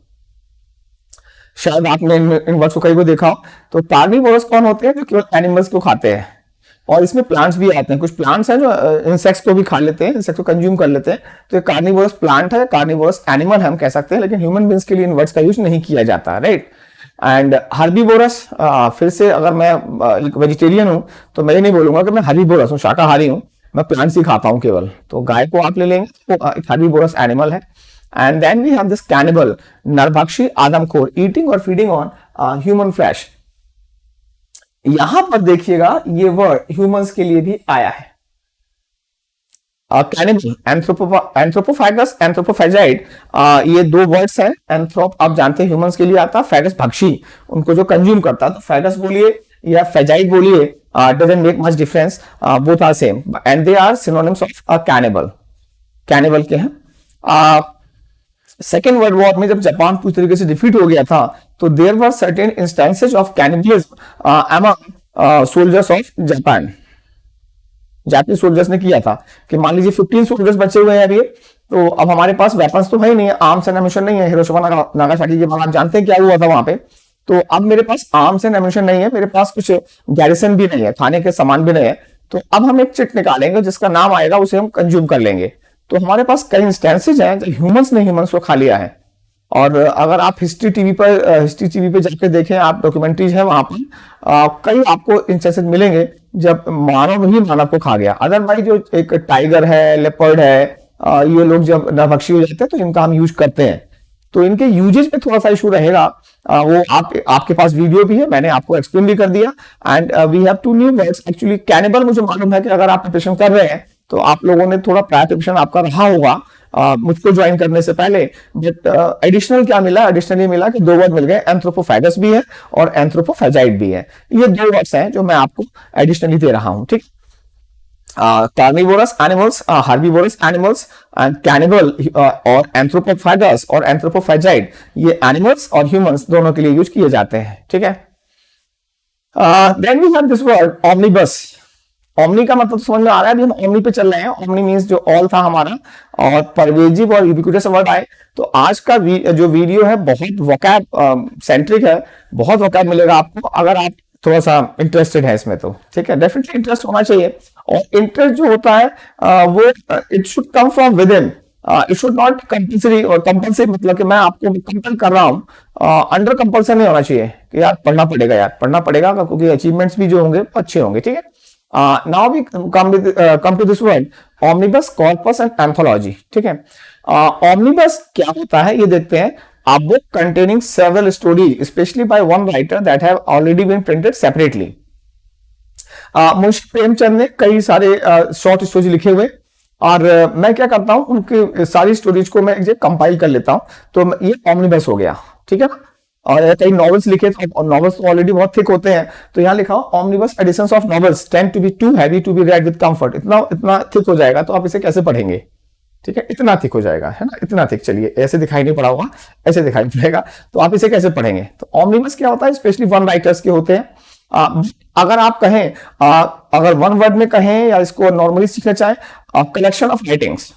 शायद आपने इन वर्ड्स को कई को देखा हो। तो कार्निवोरस कौन होते हैं? जो केवल एनिमल्स को खाते हैं, और इसमें प्लांट्स भी आते हैं। कुछ प्लांट्स हैं जो इंसेक्ट्स को भी खा लेते हैं, इंसेक्ट को कंज्यूम कर लेते हैं। तो ये कार्निवोरस प्लांट है, कार्निवोरस एनिमल हम कह सकते हैं, लेकिन ह्यूमन बींग्स के लिए इन वर्ड्स का यूज नहीं किया जाता, राइट। एंड हर्बीवोरस, फिर से अगर मैं एक वेजिटेरियन हूं तो मैं ये नहीं बोलूंगा कि मैं हर्बीवोरस हूँ, शाकाहारी हूँ, मैं प्लांट्स ही खाता हूँ केवल। तो गाय को आप ले लेंगे तो एक हर्बीवोरस एनिमल है। And then we have this cannibal, नरभक्षी आदमखोर, ईटिंग और फीडिंग ऑन ह्यूमन फ्लैश। यहां पर देखिएगा ये वर्ड ह्यूमंस के लिए भी आया है। कैनिबल, एंथ्रोपोफागस, एंथ्रोपोफेजाइड, ये दो वर्ड्स हैं। एंथ्रोप आप जानते हैं ह्यूमंस के लिए आता है, फैगस भक्षी, उनको जो कंज्यूम करता है। तो फैगस बोलिए या फेजाइड बोलिए, doesn't make much difference, both are same and they are synonyms of cannibal. Cannibal के हैं। सेकेंड वर्ल्ड वॉर में जब जापान पूरी तरीके से डिफीट हो गया था, तो there were certain instances of cannibalism among soldiers of Japan. Japanese soldiers ने किया था कि मान लीजिए 15 सोल्जर्स बचे हुए हैं अभी, तो अब हमारे पास वेपन्स तो है ही नहीं है, आर्म्स एंड एमिशन नहीं है। हिरोशिमा नागासाकी के बाद आप जानते हैं क्या हुआ था वहां पे। तो अब मेरे पास आर्म्स एंड एमिशन नहीं है, मेरे पास कुछ गैरिसन भी नहीं है, खाने के सामान भी नहीं है। तो अब हम एक चिट निकालेंगे जिसका नाम आएगा, उसे हम कंज्यूम कर लेंगे। तो हमारे पास कई इंस्टेंसेज हैं जब ह्यूमंस ने ह्यूमंस को खा लिया है। और अगर आप हिस्ट्री टीवी पे जाके देखें, आप डॉक्यूमेंट्रीज है वहां पर, कई आपको इंस्टेंसेज मिलेंगे जब मानव ही मानव को खा गया। अदरवाइज जो एक टाइगर है, लेपर्ड है, ये लोग जब नरभक्षी हो जाते हैं तो इनका हम यूज करते हैं। तो इनके यूजेज में थोड़ा सा इशू रहेगा। वो आपके पास वीडियो भी है, मैंने आपको एक्सप्लेन भी कर दिया। And we have two new words. Actually cannibal मुझे मालूम है कि अगर आप प्रिपरेशन कर रहे हैं तो आप लोगों ने थोड़ा प्रायर प्रिपरेशन आपका रहा होगा मुझको ज्वाइन करने से पहले। बट एडिशनल क्या मिला? एडिशनली मिला कि दो वर्ड मिल गए, एंथ्रोपोफैगस भी है और एंथ्रोपोफेजाइड भी है। ये दो वर्ड्स हैं जो मैं आपको एडिशनली दे रहा हूं, ठीक। Carnivorous animals, herbivorous animals, and cannibal और एंथ्रोपोफैगस और एंथ्रोपोफेजाइड, ये एनिमल्स और ह्यूमंस दोनों के लिए यूज किए जाते हैं, ठीक है। Then we have this word omnibus. Omni का मतलब समझ में आ रहा है, अभी हम ओमनी पे चल रहे हैं। ओमनी मींस जो ऑल था हमारा, और परवेजिव और यूबिक्विटस वर्ड आए। तो आज का जो वीडियो है बहुत वोकैब सेंट्रिक है, बहुत वोकैब मिलेगा आपको अगर आप थोड़ा सा इंटरेस्टेड है इसमें। तो ठीक है, डेफिनेटली इंटरेस्ट होना चाहिए। और इंटरेस्ट जो होता है वो it should come from with in, it should not compulsory. और कंपल्सरी मतलब कि मैं आपको कंपल कर रहा हूँ, अंडर कंपल्सन नहीं होना चाहिए कि यार पढ़ना पड़ेगा, यार पढ़ना पड़ेगा, क्योंकि अचीवमेंट्स भी जो होंगे अच्छे होंगे, ठीक है। Now we come to this word omnibus, corpus and anthology, ठीक है। Omnibus क्या होता है ये देखते हैं। A book containing several stories, especially by one writer that have already been printed separately. Munshi Premchand ने कई सारे शॉर्ट स्टोरीज लिखे हुए, और मैं क्या करता हूं उनकी सारी स्टोरीज को मैं कंपाइल कर लेता हूं, तो ये ऑमनिबस हो गया, ठीक है। और कई नॉवेल्स लिखे तो नॉवेल्स तो ऑलरेडी बहुत थिक होते हैं, तो यहाँ लिखा हो omnibus editions of novels tend to be too heavy to be read with comfort. इतना थिक हो जाएगा तो आप इसे कैसे पढ़ेंगे, ठीक है, इतना थिक हो जाएगा, है ना, इतना थिक। चलिए, ऐसे दिखाई नहीं पड़ा होगा, ऐसे दिखाई पड़ेगा, तो आप इसे कैसे पढ़ेंगे। तो ऑमनिबस क्या होता है? स्पेशली वन राइटर्स के होते हैं। अगर आप कहें, अगर वन वर्ड में कहें या इसको नॉर्मली सीखना चाहें, collection of writings,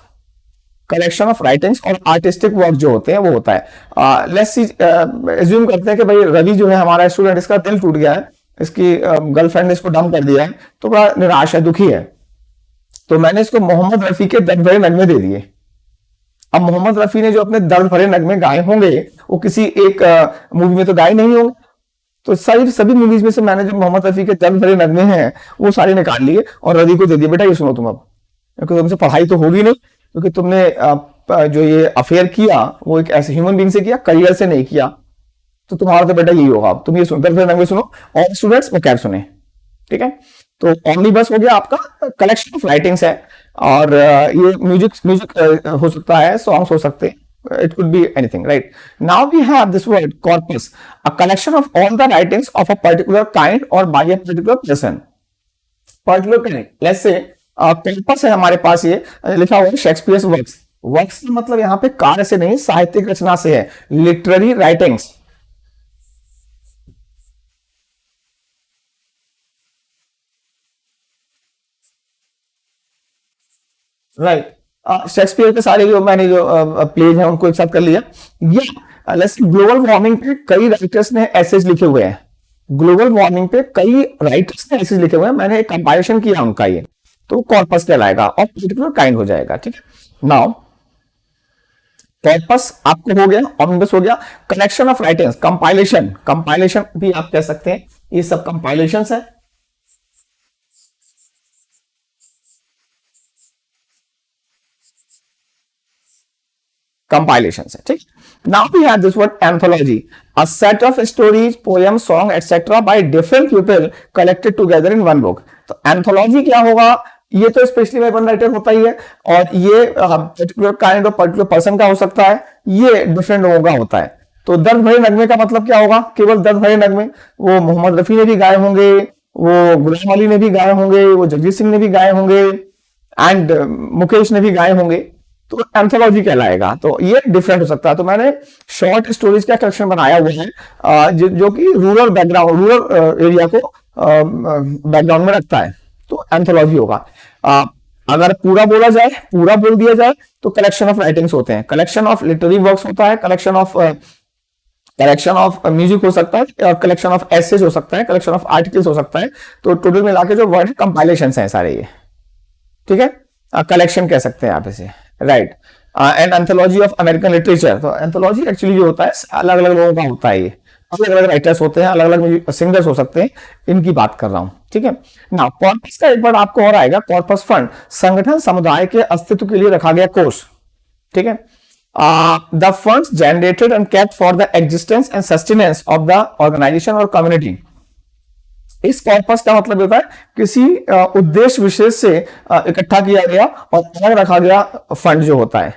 collection of writings और आर्टिस्टिक वर्क जो होते हैं वो होता है। लेट्स सी, एज्यूम करते हैं कि भाई रवि जो है हमारा स्टूडेंट, इसका दिल टूट गया है, इसकी गर्लफ्रेंड ने इसको डंप कर दिया है, तो बड़ा निराश है, दुखी है। तो मैंने इसको मोहम्मद रफी के दर्द भरे नगमे दे दिए। अब मोहम्मद रफी ने जो अपने दर्द भरे नगमे गाए होंगे वो किसी एक मूवी में तो गाए नहीं होंगे। तो सभी मूवीज में से मैंने जो मोहम्मद रफी के दर्द भरे नगमे हैं वो सारे निकाल लिए और रवि को दे दिए, बेटा ये सुनो तुम, अब क्योंकि तुमसे पढ़ाई तो होगी नहीं, क्योंकि तुमने जो ये अफेयर किया वो एक ऐसे ह्यूमन बीइंग से किया, करियर से नहीं किया, तो तुम्हारा तो बेटा यही होगा। अब तुम ये सुनो, दर्द भरे नगमे सुनो, और स्टूडेंट्स वो कैब सुने, ठीक है। तो ऑमनिबस हो गया आपका, कलेक्शन ऑफ राइटिंग्स है, और ये म्यूजिक हो सकता है, सॉन्ग्स हो सकते हैं, it could be anything, right? Now we have this word corpus, a collection of all the writings of a particular kind or by a particular person. Particular kind, let's say corpus है हमारे पास, ये लिखा हुआ है Shakespeare's works. Works मतलब यहाँ पे कार्य से नहीं, साहित्यिक रचना से है, लिटरेरी राइटिंग्स। राइट, शेक्सपियर के सारे जो मैंने जो प्लेज हैं उनको एक साथ कर लिया। या ग्लोबल वार्मिंग पे कई राइटर्स ने एसेज लिखे हुए हैं, ग्लोबल वार्मिंग पे कई राइटर्स ने एसेज लिखे हुए हैं, मैंने एक कंपाइलेशन किया उनका, ये तो कॉर्पस कहलाएगा और पर्टिकुलर काइंड हो जाएगा। ठीक है, नाउ कॉर्पस आपको हो गया, ऑमनिबस हो गया। Collection of writings, compilation, compilation भी आप कह सकते हैं, ये सब कंपाइलेशंस है। compilations है, ठीक। Now we have this word anthology, a set of stories, poems, song, etc. by different people collected together in one book। तो anthology क्या होगा, ये तो स्पेशली बाय वन राइटर होता ही है, और ये particular kind of particular person का हो सकता है, ये डिफरेंट लोगों का होता है। तो दर्द भरे नगमे का मतलब क्या होगा, केवल दर्द भरे नगमे, वो मोहम्मद रफी ने भी गाए होंगे, वो गुलाम अली ने भी गाए होंगे, वो जगजीत सिंह ने भी गाए होंगे, एंड मुकेश ने भी गाए होंगे, तो एंथोलॉजी कहलाएगा। तो ये डिफरेंट हो सकता है। तो मैंने शॉर्ट स्टोरीज का कलेक्शन बनाया हुआ है जो कि रूरल बैकग्राउंड, रूरल एरिया को बैकग्राउंड में रखता है, तो एंथोलॉजी होगा। अगर पूरा बोला जाए, पूरा बोल दिया जाए, तो कलेक्शन ऑफ राइटिंग्स होते हैं, कलेक्शन ऑफ लिटरेरी वर्क्स होता है, कलेक्शन ऑफ म्यूजिक हो सकता है, और कलेक्शन ऑफ एसेज हो सकता है, कलेक्शन ऑफ आर्टिकल्स हो सकता है। तो टोटल मिला के जो वर्ड है कंपाइलेशंस हैं सारे ये, ठीक है, कलेक्शन कह सकते हैं आप इसे, right. And anthology of American literature, तो एंथोलॉजी एक्चुअली जो होता है अलग अलग लोगों का होता है, ये अलग अलग राइटर्स होते हैं, अलग अलग सिंगर्स हो सकते हैं, इनकी बात कर रहा हूं, ठीक है ना। कॉर्पस का एक बार आपको और आएगा, कॉर्पस फंड, संगठन समुदाय के अस्तित्व के लिए रखा गया कोष, ठीक है। The funds generated and kept for the existence and sustenance of the organisation or community. इस कॉर्पस का मतलब होता है किसी उद्देश्य विशेष से इकट्ठा किया गया और अलग रखा गया फंड जो होता है।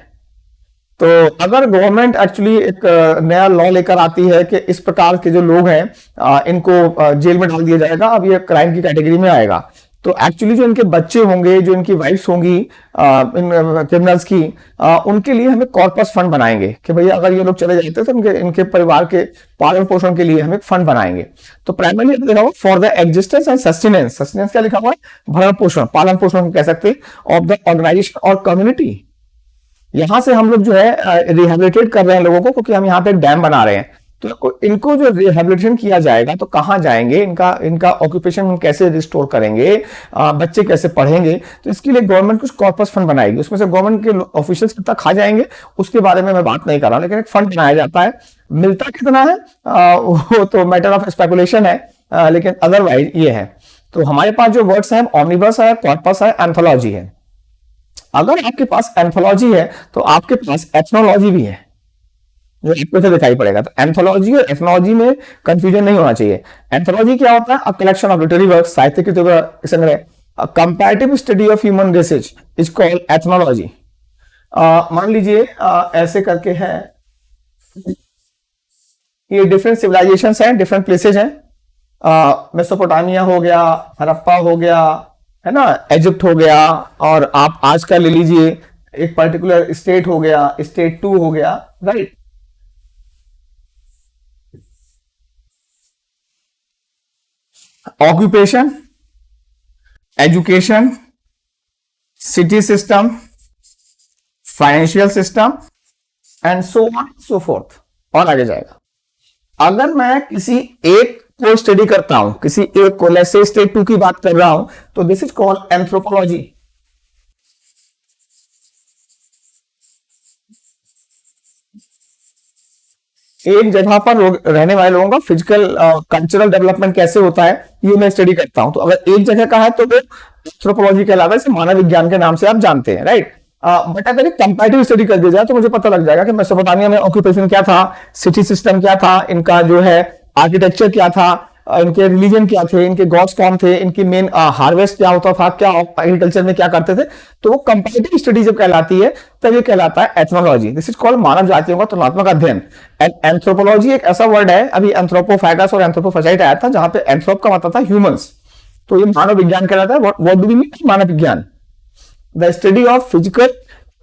तो अगर गवर्नमेंट एक्चुअली एक नया लॉ लेकर आती है कि इस प्रकार के जो लोग हैं इनको जेल में डाल दिया जाएगा, अब ये क्राइम की कैटेगरी में आएगा, तो एक्चुअली जो इनके बच्चे होंगे, जो इनकी वाइफ्स होंगी इन क्रिमिनल्स की, उनके लिए हमें कॉर्पस फंड बनाएंगे कि भैया अगर ये लोग चले जाते हैं तो इनके परिवार के पालन पोषण के लिए हम एक फंड बनाएंगे। तो प्राइमरी लिखा हुआ for the existence and sustenance, sustenance क्या लिखा हुआ है, भरण पोषण, पालन पोषण कह सकते हैं, of the organisation or community. यहां से हम लोग जो है रिहेबिलिटेट कर रहे हैं लोगों को, क्योंकि हम यहाँ पे एक डैम बना रहे हैं। तो इनको जो रिहेबिलिटेशन किया जाएगा तो कहाँ जाएंगे, इनका ऑक्यूपेशन कैसे रिस्टोर करेंगे, बच्चे कैसे पढ़ेंगे, तो इसके लिए गवर्नमेंट कुछ कॉर्पस फंड बनाएगी। उसमें से गवर्नमेंट के ऑफिशियल्स कितना खा जाएंगे उसके बारे में मैं बात नहीं कर रहा हूं, लेकिन एक फंड बनाया जाता है। मिलता कितना है वो तो मैटर ऑफ स्पेकुलेशन है, लेकिन अदरवाइज ये है। तो हमारे पास जो वर्ड्स हैं, ऑमनिबस है, कॉर्पस है, एंथोलॉजी है। अगर आपके पास एंथोलॉजी है तो आपके पास एथनोलॉजी भी है, जो आपको से दिखाई पड़ेगा। तो एंथोलॉजी और एथनोलॉजी में कंफ्यूजन नहीं होना चाहिए। एंथोलॉजी क्या होता है, a collection of literary work, साहित्य की संग्रह। अ comparative study of human races is called ethnology. मान लीजिए ऐसे करके है, ये डिफरेंट सिविलाइजेशंस हैं, डिफरेंट प्लेसेज हैं, मेसोपोटामिया हो गया, हड़प्पा हो गया, है ना, इजिप्ट हो गया, और आप आज का ले लीजिए एक पर्टिकुलर स्टेट हो गया, स्टेट 2 हो गया, right. Occupation, education, city system, financial system, and so on so fourth, और आगे जाएगा। अगर मैं किसी एक को स्टडी करता हूं, किसी एक को, लेट्स से स्टेट 2 की बात कर रहा हूं, तो दिस इज कॉल्ड एंथ्रोपोलॉजी। एक जगह पर रहने वाले लोगों का फिजिकल कल्चरल डेवलपमेंट कैसे होता है, ये मैं स्टडी करता हूं। तो अगर एक जगह का है तो वो एंथ्रोपोलॉजी कहलाता है, इसे मानव विज्ञान के नाम से आप जानते हैं, राइट। बट अगर एक कंपैरेटिव स्टडी कर दिया जाए तो मुझे पता लग जाएगा कि मेसोपोटामिया में ऑक्यूपेशन क्या था, सिटी सिस्टम क्या था, इनका जो है आर्किटेक्चर क्या था, इनके रिलीजन क्या थे, इनके गॉड्स कौन थे, इनकी मेन हार्वेस्ट क्या होता था, क्या एग्रीकल्चर में क्या करते थे। तो वो कंपैरेटिव स्टडी जब कहलाती है तब ये कहलाता है एथनोलॉजी। दिस इज कॉल्ड मानव जातियों का तुलनात्मक अध्ययन। एंड एंथ्रोपोलॉजी एक ऐसा वर्ड है, अभी एंथ्रोपोफैगस और एंथ्रोपोफेजाइट आया था, जहां पे एंथ्रोप का मतलब था ह्यूमंस, तो ये मानव विज्ञान कहलाता है। व्हाट डू वी मीन मानव विज्ञान? The study of physical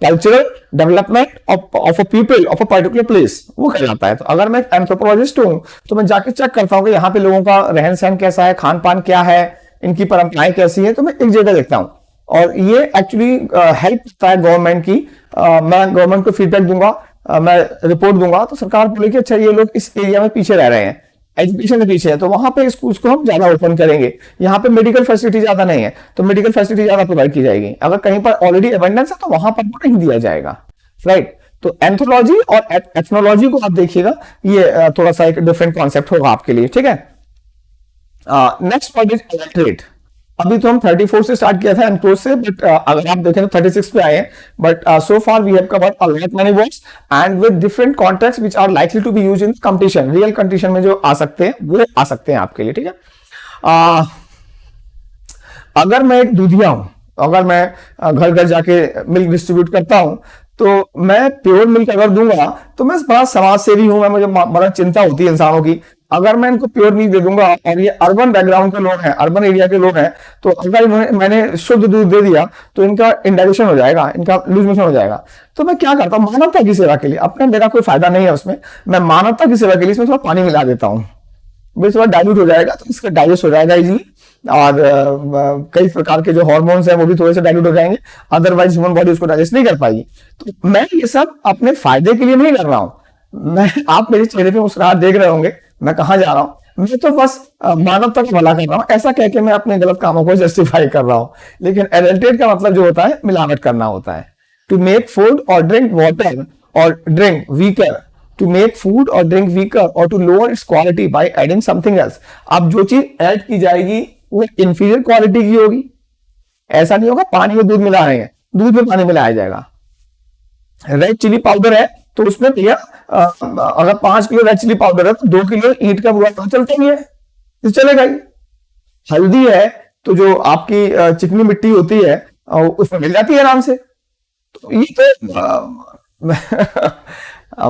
cultural development of a people of a particular place, वो कहलाता है। तो अगर मैं एंथ्रोपोलॉजिस्ट हूं तो मैं जाके चेक करता हूं कि यहाँ पे लोगों का रहन सहन कैसा है, खान पान क्या है, इनकी परंपराएं कैसी है, तो मैं एक जगह देखता हूं। और ये एक्चुअली हेल्प करता है गवर्नमेंट की। मैं गवर्नमेंट को फीडबैक दूंगा मैं रिपोर्ट दूंगा तो सरकार बोलेगी अच्छा ये लोग इस एरिया में पीछे रह रहे हैं, एजुकेशन में पीछे है, तो वहां पे स्कूल्स को हम ज्यादा ओपन करेंगे। यहाँ पे मेडिकल फैसिलिटी ज्यादा नहीं है तो मेडिकल फैसिलिटी ज्यादा प्रोवाइड की जाएगी। अगर कहीं पर ऑलरेडी अबंडेंस है तो वहां पर वो नहीं दिया जाएगा, राइट। तो एंथोलॉजी और एथनोलॉजी को आप देखिएगा, ये थोड़ा सा एक डिफरेंट कॉन्सेप्ट होगा आपके लिए, ठीक है। Next point is electret. अभी तो हम 34 से स्टार्ट किया था एनक्लोज से, बट अगर आप देखें तो 36 पे आए हैं, but so far we have covered a lot many words and with different context which are likely to be used in competition. Real condition में जो आ सकते हैं वो आ सकते हैं आपके लिए, ठीक है। अगर मैं एक दूधिया हूं, अगर मैं घर घर जाके मिल्क डिस्ट्रीब्यूट करता हूं, तो मैं प्योर मिल्क अगर दूंगा तो मैं बड़ा समाज सेवी हूं, मैं मुझे बड़ा चिंता होती है इंसानों की। अगर मैं इनको प्योर मिल्क दे दूंगा और ये अर्बन बैकग्राउंड के लोग हैं, अर्बन एरिया के लोग हैं, तो अगर मैंने शुद्ध दूध दे दिया तो इनका इंडाइजेशन हो जाएगा, इनका लूज मोशन हो जाएगा। तो मैं क्या करता हूँ, मानवता की सेवा के लिए, अपने मेरा कोई फायदा नहीं है उसमें, मैं मानवता की सेवा के लिए इसमें थोड़ा पानी मिला देता हूँ, थोड़ा डाइल्यूट हो जाएगा तो इसका डाइजेस्ट हो जाएगा इजीली, और कई प्रकार के जो हार्मोन्स हैं वो भी थोड़े से डाइल्यूट हो जाएंगे, अदरवाइज ह्यूमन बॉडी उसको डाइजेस्ट नहीं कर पाएगी। तो मैं ये सब अपने फायदे के लिए नहीं कर रहा हूं। मैं, आप मेरे चेहरे पे मुस्कुराहट देख रहे होंगे, मैं कहां जा रहा हूं, मैं तो बस मानवता का भला कर रहा हूं, ऐसा कह के मैं अपने गलत कामों को जस्टिफाई कर रहा हूं। लेकिन एडल्ट्रेट का मतलब जो होता है मिलावट करना होता है। To make food or drink water or drink weaker, to make food or drink weaker or to lower its quality by adding something else. अब जो चीज ऐड की जाएगी वो इंफीरियर क्वालिटी की होगी। ऐसा नहीं होगा पानी में दूध मिला रहे हैं, दूध में पानी मिलाया जाएगा। रेड चिली पाउडर है तो उसमें भैया अगर 5 किलो रेड चिली पाउडर है तो 2 किलो ईंट का बुरा तो चलता ही है, तो चलेगा ही। हल्दी है तो जो आपकी चिकनी मिट्टी होती है उसमें मिल जाती है आराम से। तो ये तो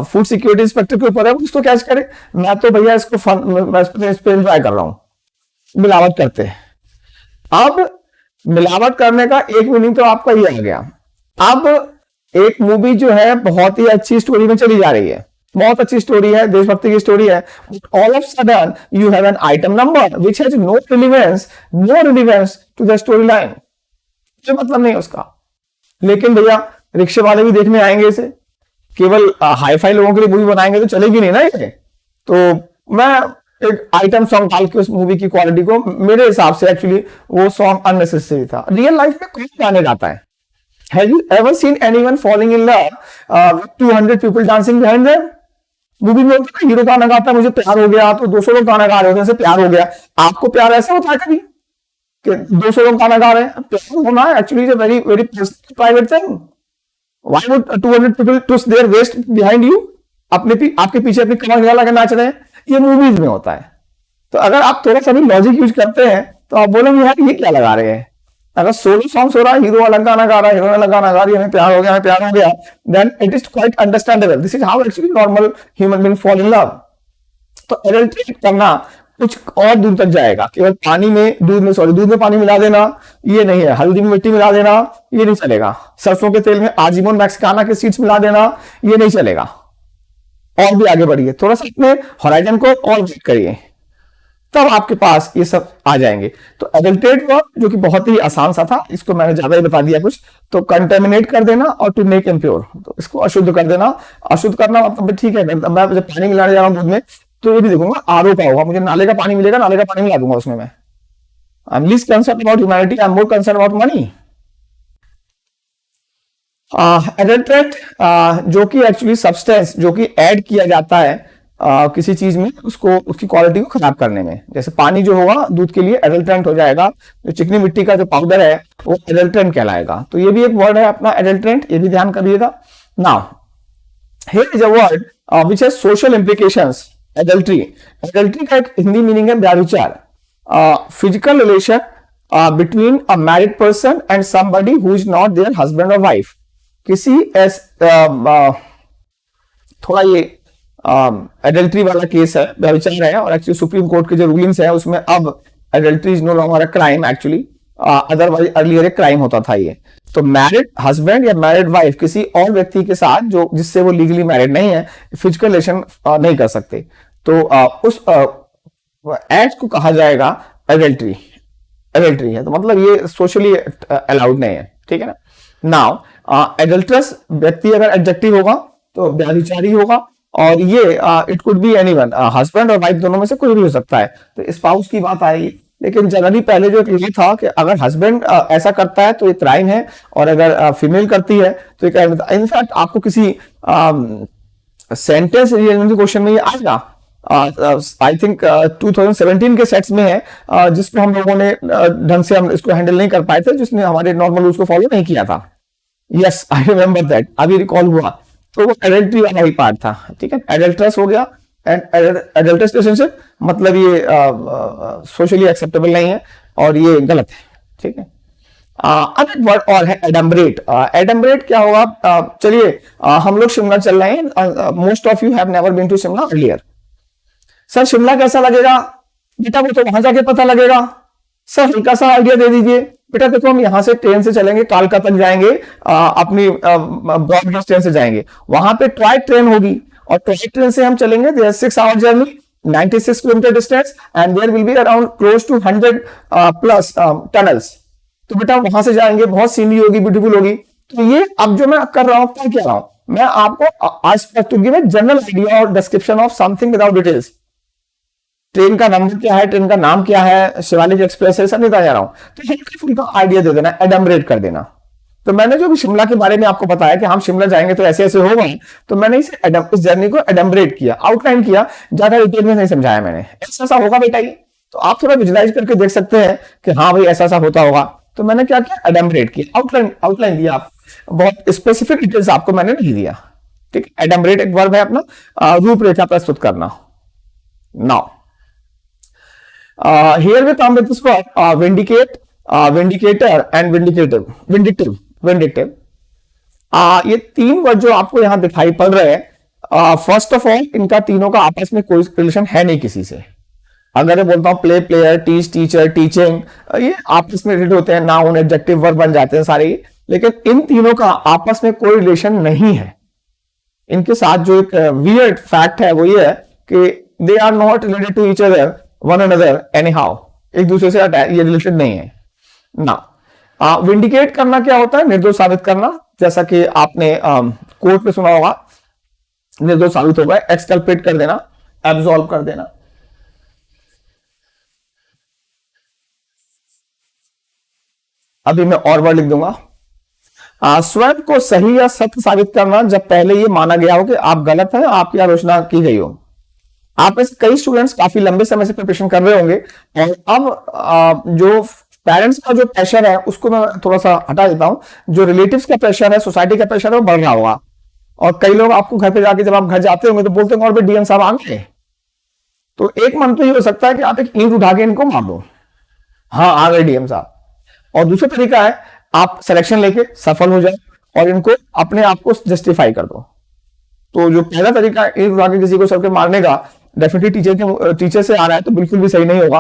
फूड सिक्योरिटी इंस्पेक्टर के ऊपर है, उसको कैच करे। मैं तो भैया इसको इस पे एंजॉय कर रहा हूं। मिलावट करते हैं। अब मिलावट करने का एक मीनिंग तो आपका ये आ गया। अब एक मूवी जो है बहुत ही अच्छी स्टोरी में चली जा रही है, बहुत अच्छी स्टोरी है, देशभक्ति की स्टोरी है, all of sudden you have an item number which has no relevance to the story line, जो मतलब नहीं उसका। लेकिन भैया रिक्शे वाले भी देखने आएंगे इसे, केवल हाई फाई लोगों के लिए मूवी बनाएंगे तो चलेगी नहीं ना ये। तो मैं एक आइटम सॉन्ग डाल के उस मूवी की क्वालिटी को, मेरे हिसाब से एक्चुअली वो सॉन्ग अननेसेसरी था। रियल लाइफ में कौन गाने गाता है? Have you ever seen anyone falling in love with 200 people dancing behind them? Movie में होता है हीरो गाना गाता है मुझे प्यार हो गया, तो 200 लोग गाना गा रहे होते हैं प्यार हो गया। आपको प्यार ऐसा होता है कभी कि 200 लोग गाना गा रहे हैं? प्यार होना actually is a very very private thing. Why would 200 people twist their waist behind you? आपके पीछे अपनी कमर हिला के नाच रहे हैं, ये मूवीज में होता है। तो अगर आप थोड़ा सा भी लॉजिक यूज करते हैं तो आप बोलेंगे यार ये क्या लगा रहे हैं। अगर सोलो सॉन्ग्स हो रहा है, हीरो अलग गाना गा रहा है, हीरोइन अलग गाना गा रही है, हमें प्यार हो गया, हमें प्यार हो गया, then it is quite understandable. This is how actually normal human being fall in love. तो एडल्ट्रेट करना कुछ और दूर तक जाएगा। केवल पानी में दूध में पानी मिला देना ये नहीं है, हल्दी में मिट्टी मिला देना ये नहीं चलेगा, सरसों के तेल में आजीमोन मैक्सिकाना के सीड्स मिला देना ये नहीं चलेगा। और भी आगे बढ़िए, थोड़ा सा अपने होराइजन को और ब्रेक करिए, तब आपके पास ये सब आ जाएंगे। तो एडल्ट्रेट वर्क जो कि बहुत ही आसान सा था, इसको मैंने ज्यादा ही बता दिया कुछ। तो कंटेमिनेट कर देना और टू मेक इम्प्योर, तो इसको अशुद्ध कर देना। अशुद्ध करना मतलब ठीक है, मैं जब पानी मिलाने जा रहा हूं दूध में तो ये भी देखूंगा आरओ का होगा, मुझे नाले का पानी मिलेगा, नाले का पानी मिला दूंगा उसमें। मैं I am least concern about humanity, I am more concern about money. Adulterate जो कि एक्चुअली सब्सटेंस जो कि ऐड किया जाता है किसी चीज में, उसको उसकी क्वालिटी को खराब करने में। जैसे पानी जो होगा दूध के लिए एडल्ट्रेंट हो जाएगा, जो चिकनी मिट्टी का जो पाउडर है वो एडल्ट्रेंट कहलाएगा। तो ये भी एक वर्ड है अपना एडल्ट्रेंट, ये भी ध्यान करिएगा। Now here is a word which has social implications. Adultery का एक हिंदी मीनिंग है व्यभिचार, physical relation between a married person and somebody who is not there husband और वाइफ। किसी थोड़ा ये एडल्ट्री वाला केस है, व्यभिचार है, और एक्चुअली सुप्रीम कोर्ट के जो रूलिंग्स है उसमें अब adultery is no longer a crime actually, otherwise earlier एक क्राइम होता था ये। तो मैरिड हस्बैंड या मैरिड वाइफ किसी और व्यक्ति के साथ जो जिससे वो लीगली मैरिड नहीं है, फिजिकल रिलेशन नहीं कर सकते, तो उस एक्ट को कहा जाएगा एडल्ट्री है। तो मतलब ये सोशली अलाउड नहीं है, ठीक है ना। नाउ एडल्ट्रस व्यक्ति अगर एडजेक्टिव होगा तो व्यभिचारी होगा। और ये it could B anyone, husband और वाइफ दोनों में से कोई भी हो सकता है, तो स्पाउस की बात आएगी। लेकिन जनरली पहले जो ये था कि अगर हस्बैंड ऐसा करता है तो ये क्राइम है, और अगर फीमेल करती है तो ये इनफैक्ट आपको किसी सेंटेंस क्वेश्चन में ये आएगा। आई थिंक 2017 के सेट्स में है, जिसको हम लोगों ने ढंग से हम इसको हैंडल नहीं कर पाए थे, जिसने हमारे नॉर्मल रूल्स को फॉलो नहीं किया था। यस, आई रिमेम्बर दैट, अभी रिकॉल हुआ। तो वो एडल्ट्री वाला ही पार्ट था, ठीक है। एडल्ट्रस हो गया, एंड एडल्ट्रस रिलेशनशिप मतलब ये सोशली एक्सेप्टेबल नहीं है और ये गलत है, ठीक है। अब एक वर्ड और है एडम्बरेट। एडम्बरेट क्या होगा? चलिए हम लोग शिमला चल रहे हैं, most of you have never been to Shimla earlier. Sir Shimla कैसा लगेगा? बेटा वो तो वहां जाके पता लगेगा। सर हल्का सा आइडिया दे दीजिए। बेटा देखो हम यहां से ट्रेन से चलेंगे, कालका तक जाएंगे, अपनी ब्रॉडगेज ट्रेन से जाएंगे, वहां पे टॉय ट्रेन होगी, और टॉय ट्रेन से हम चलेंगे, there 6 hour journey, 96 kilometre distance, and there will be around close to 100 plus tunnels. तो बेटा वहां से जाएंगे, बहुत सीनरी होगी, ब्यूटीफुल होगी। तो ये अब जो मैं कर रहा हूं, क्या कह रहा हूं मैं आपको, आज to give a general idea और description of something without details. Train का नंबर क्या है, ट्रेन का नाम क्या है, शिवालिक एक्सप्रेस है, सब नहीं बता रहा हूं। तो हल्का फुल्का आइडिया दे देना, एडम्बरेट कर देना। तो मैंने जो भी शिमला के बारे में आपको बताया कि हम शिमला जाएंगे तो ऐसे ऐसे होगा, तो मैंने इस जर्नी को एडम्बरेट किया, आउटलाइन किया, ज्यादा डिटेल में नहीं समझाया मैंने। ऐसा ऐसा होगा बेटा ये, तो आप थोड़ा विजुलाइज करके देख सकते हैं कि हाँ भाई ऐसा ऐसा होता होगा। तो मैंने क्या किया, एडम्बरेट किया, आउटलाइन दिया। आप बहुत स्पेसिफिक डिटेल्स आपको मैंने नहीं दिया, ठीक है। एडम्बरेट एक वर्ब है अपना, रूपरेखा प्रस्तुत करना। Now here we come with this word vindicate, vindicator and vindictive. ये तीन वर्ड जो आपको यहां दिखाई पड़ रहे हैं, फर्स्ट ऑफ ऑल इनका तीनों का आपस में कोई रिलेशन है नहीं किसी से। अगर मैं बोलता हूं play, player, teach, teacher, teaching, ये आपस में रिलेटेड होते हैं, नाउन, एडजेक्टिव, वर्ब बन जाते हैं सारे। लेकिन इन तीनों का आपस में कोई रिलेशन नहीं है। इनके साथ जो एक वियर्ड फैक्ट है वो ये है कि they are not related to each other, one another anyhow, एक दूसरे से ये रिलेशन नहीं है ना। विंडिकेट करना क्या होता है? निर्दोष साबित करना, जैसा कि आपने कोर्ट में सुना होगा, निर्दोष साबित होगा, एक्सकल्पेट कर देना, एब्सॉल्व कर देना। अभी मैं और वर्ड लिख दूंगा। स्वयं को सही या सत्य साबित करना, जब पहले ये माना गया हो कि आप गलत हैं, आपकी आलोचना की गई हो। आप में से कई स्टूडेंट्स काफी लंबे समय से प्रिपरेशन कर रहे होंगे, और अब जो पेरेंट्स का जो प्रेशर है उसको मैं थोड़ा सा हटा देता हूं। जो रिलेटिव्स का प्रेशर है, सोसाइटी का प्रेशर है, वो बढ़ रहा होगा। और कई लोग आपको घर पे जाके, जब आप घर जाते होंगे तो बोलते होंगे और भी डीएम साहब आ गए। तो एक मन तो ये हो सकता है कि आप एक ईंट उठा के इनको मार दो, हाँ आ गए डीएम साहब। और दूसरा तरीका है आप सिलेक्शन लेके सफल हो जाए और इनको अपने आप को जस्टिफाई कर दो। तो जो पहला तरीका ईंट उठा के किसी को सबके मारने का, डेफिनेटली टीचर से आ रहा है तो बिल्कुल भी सही नहीं होगा।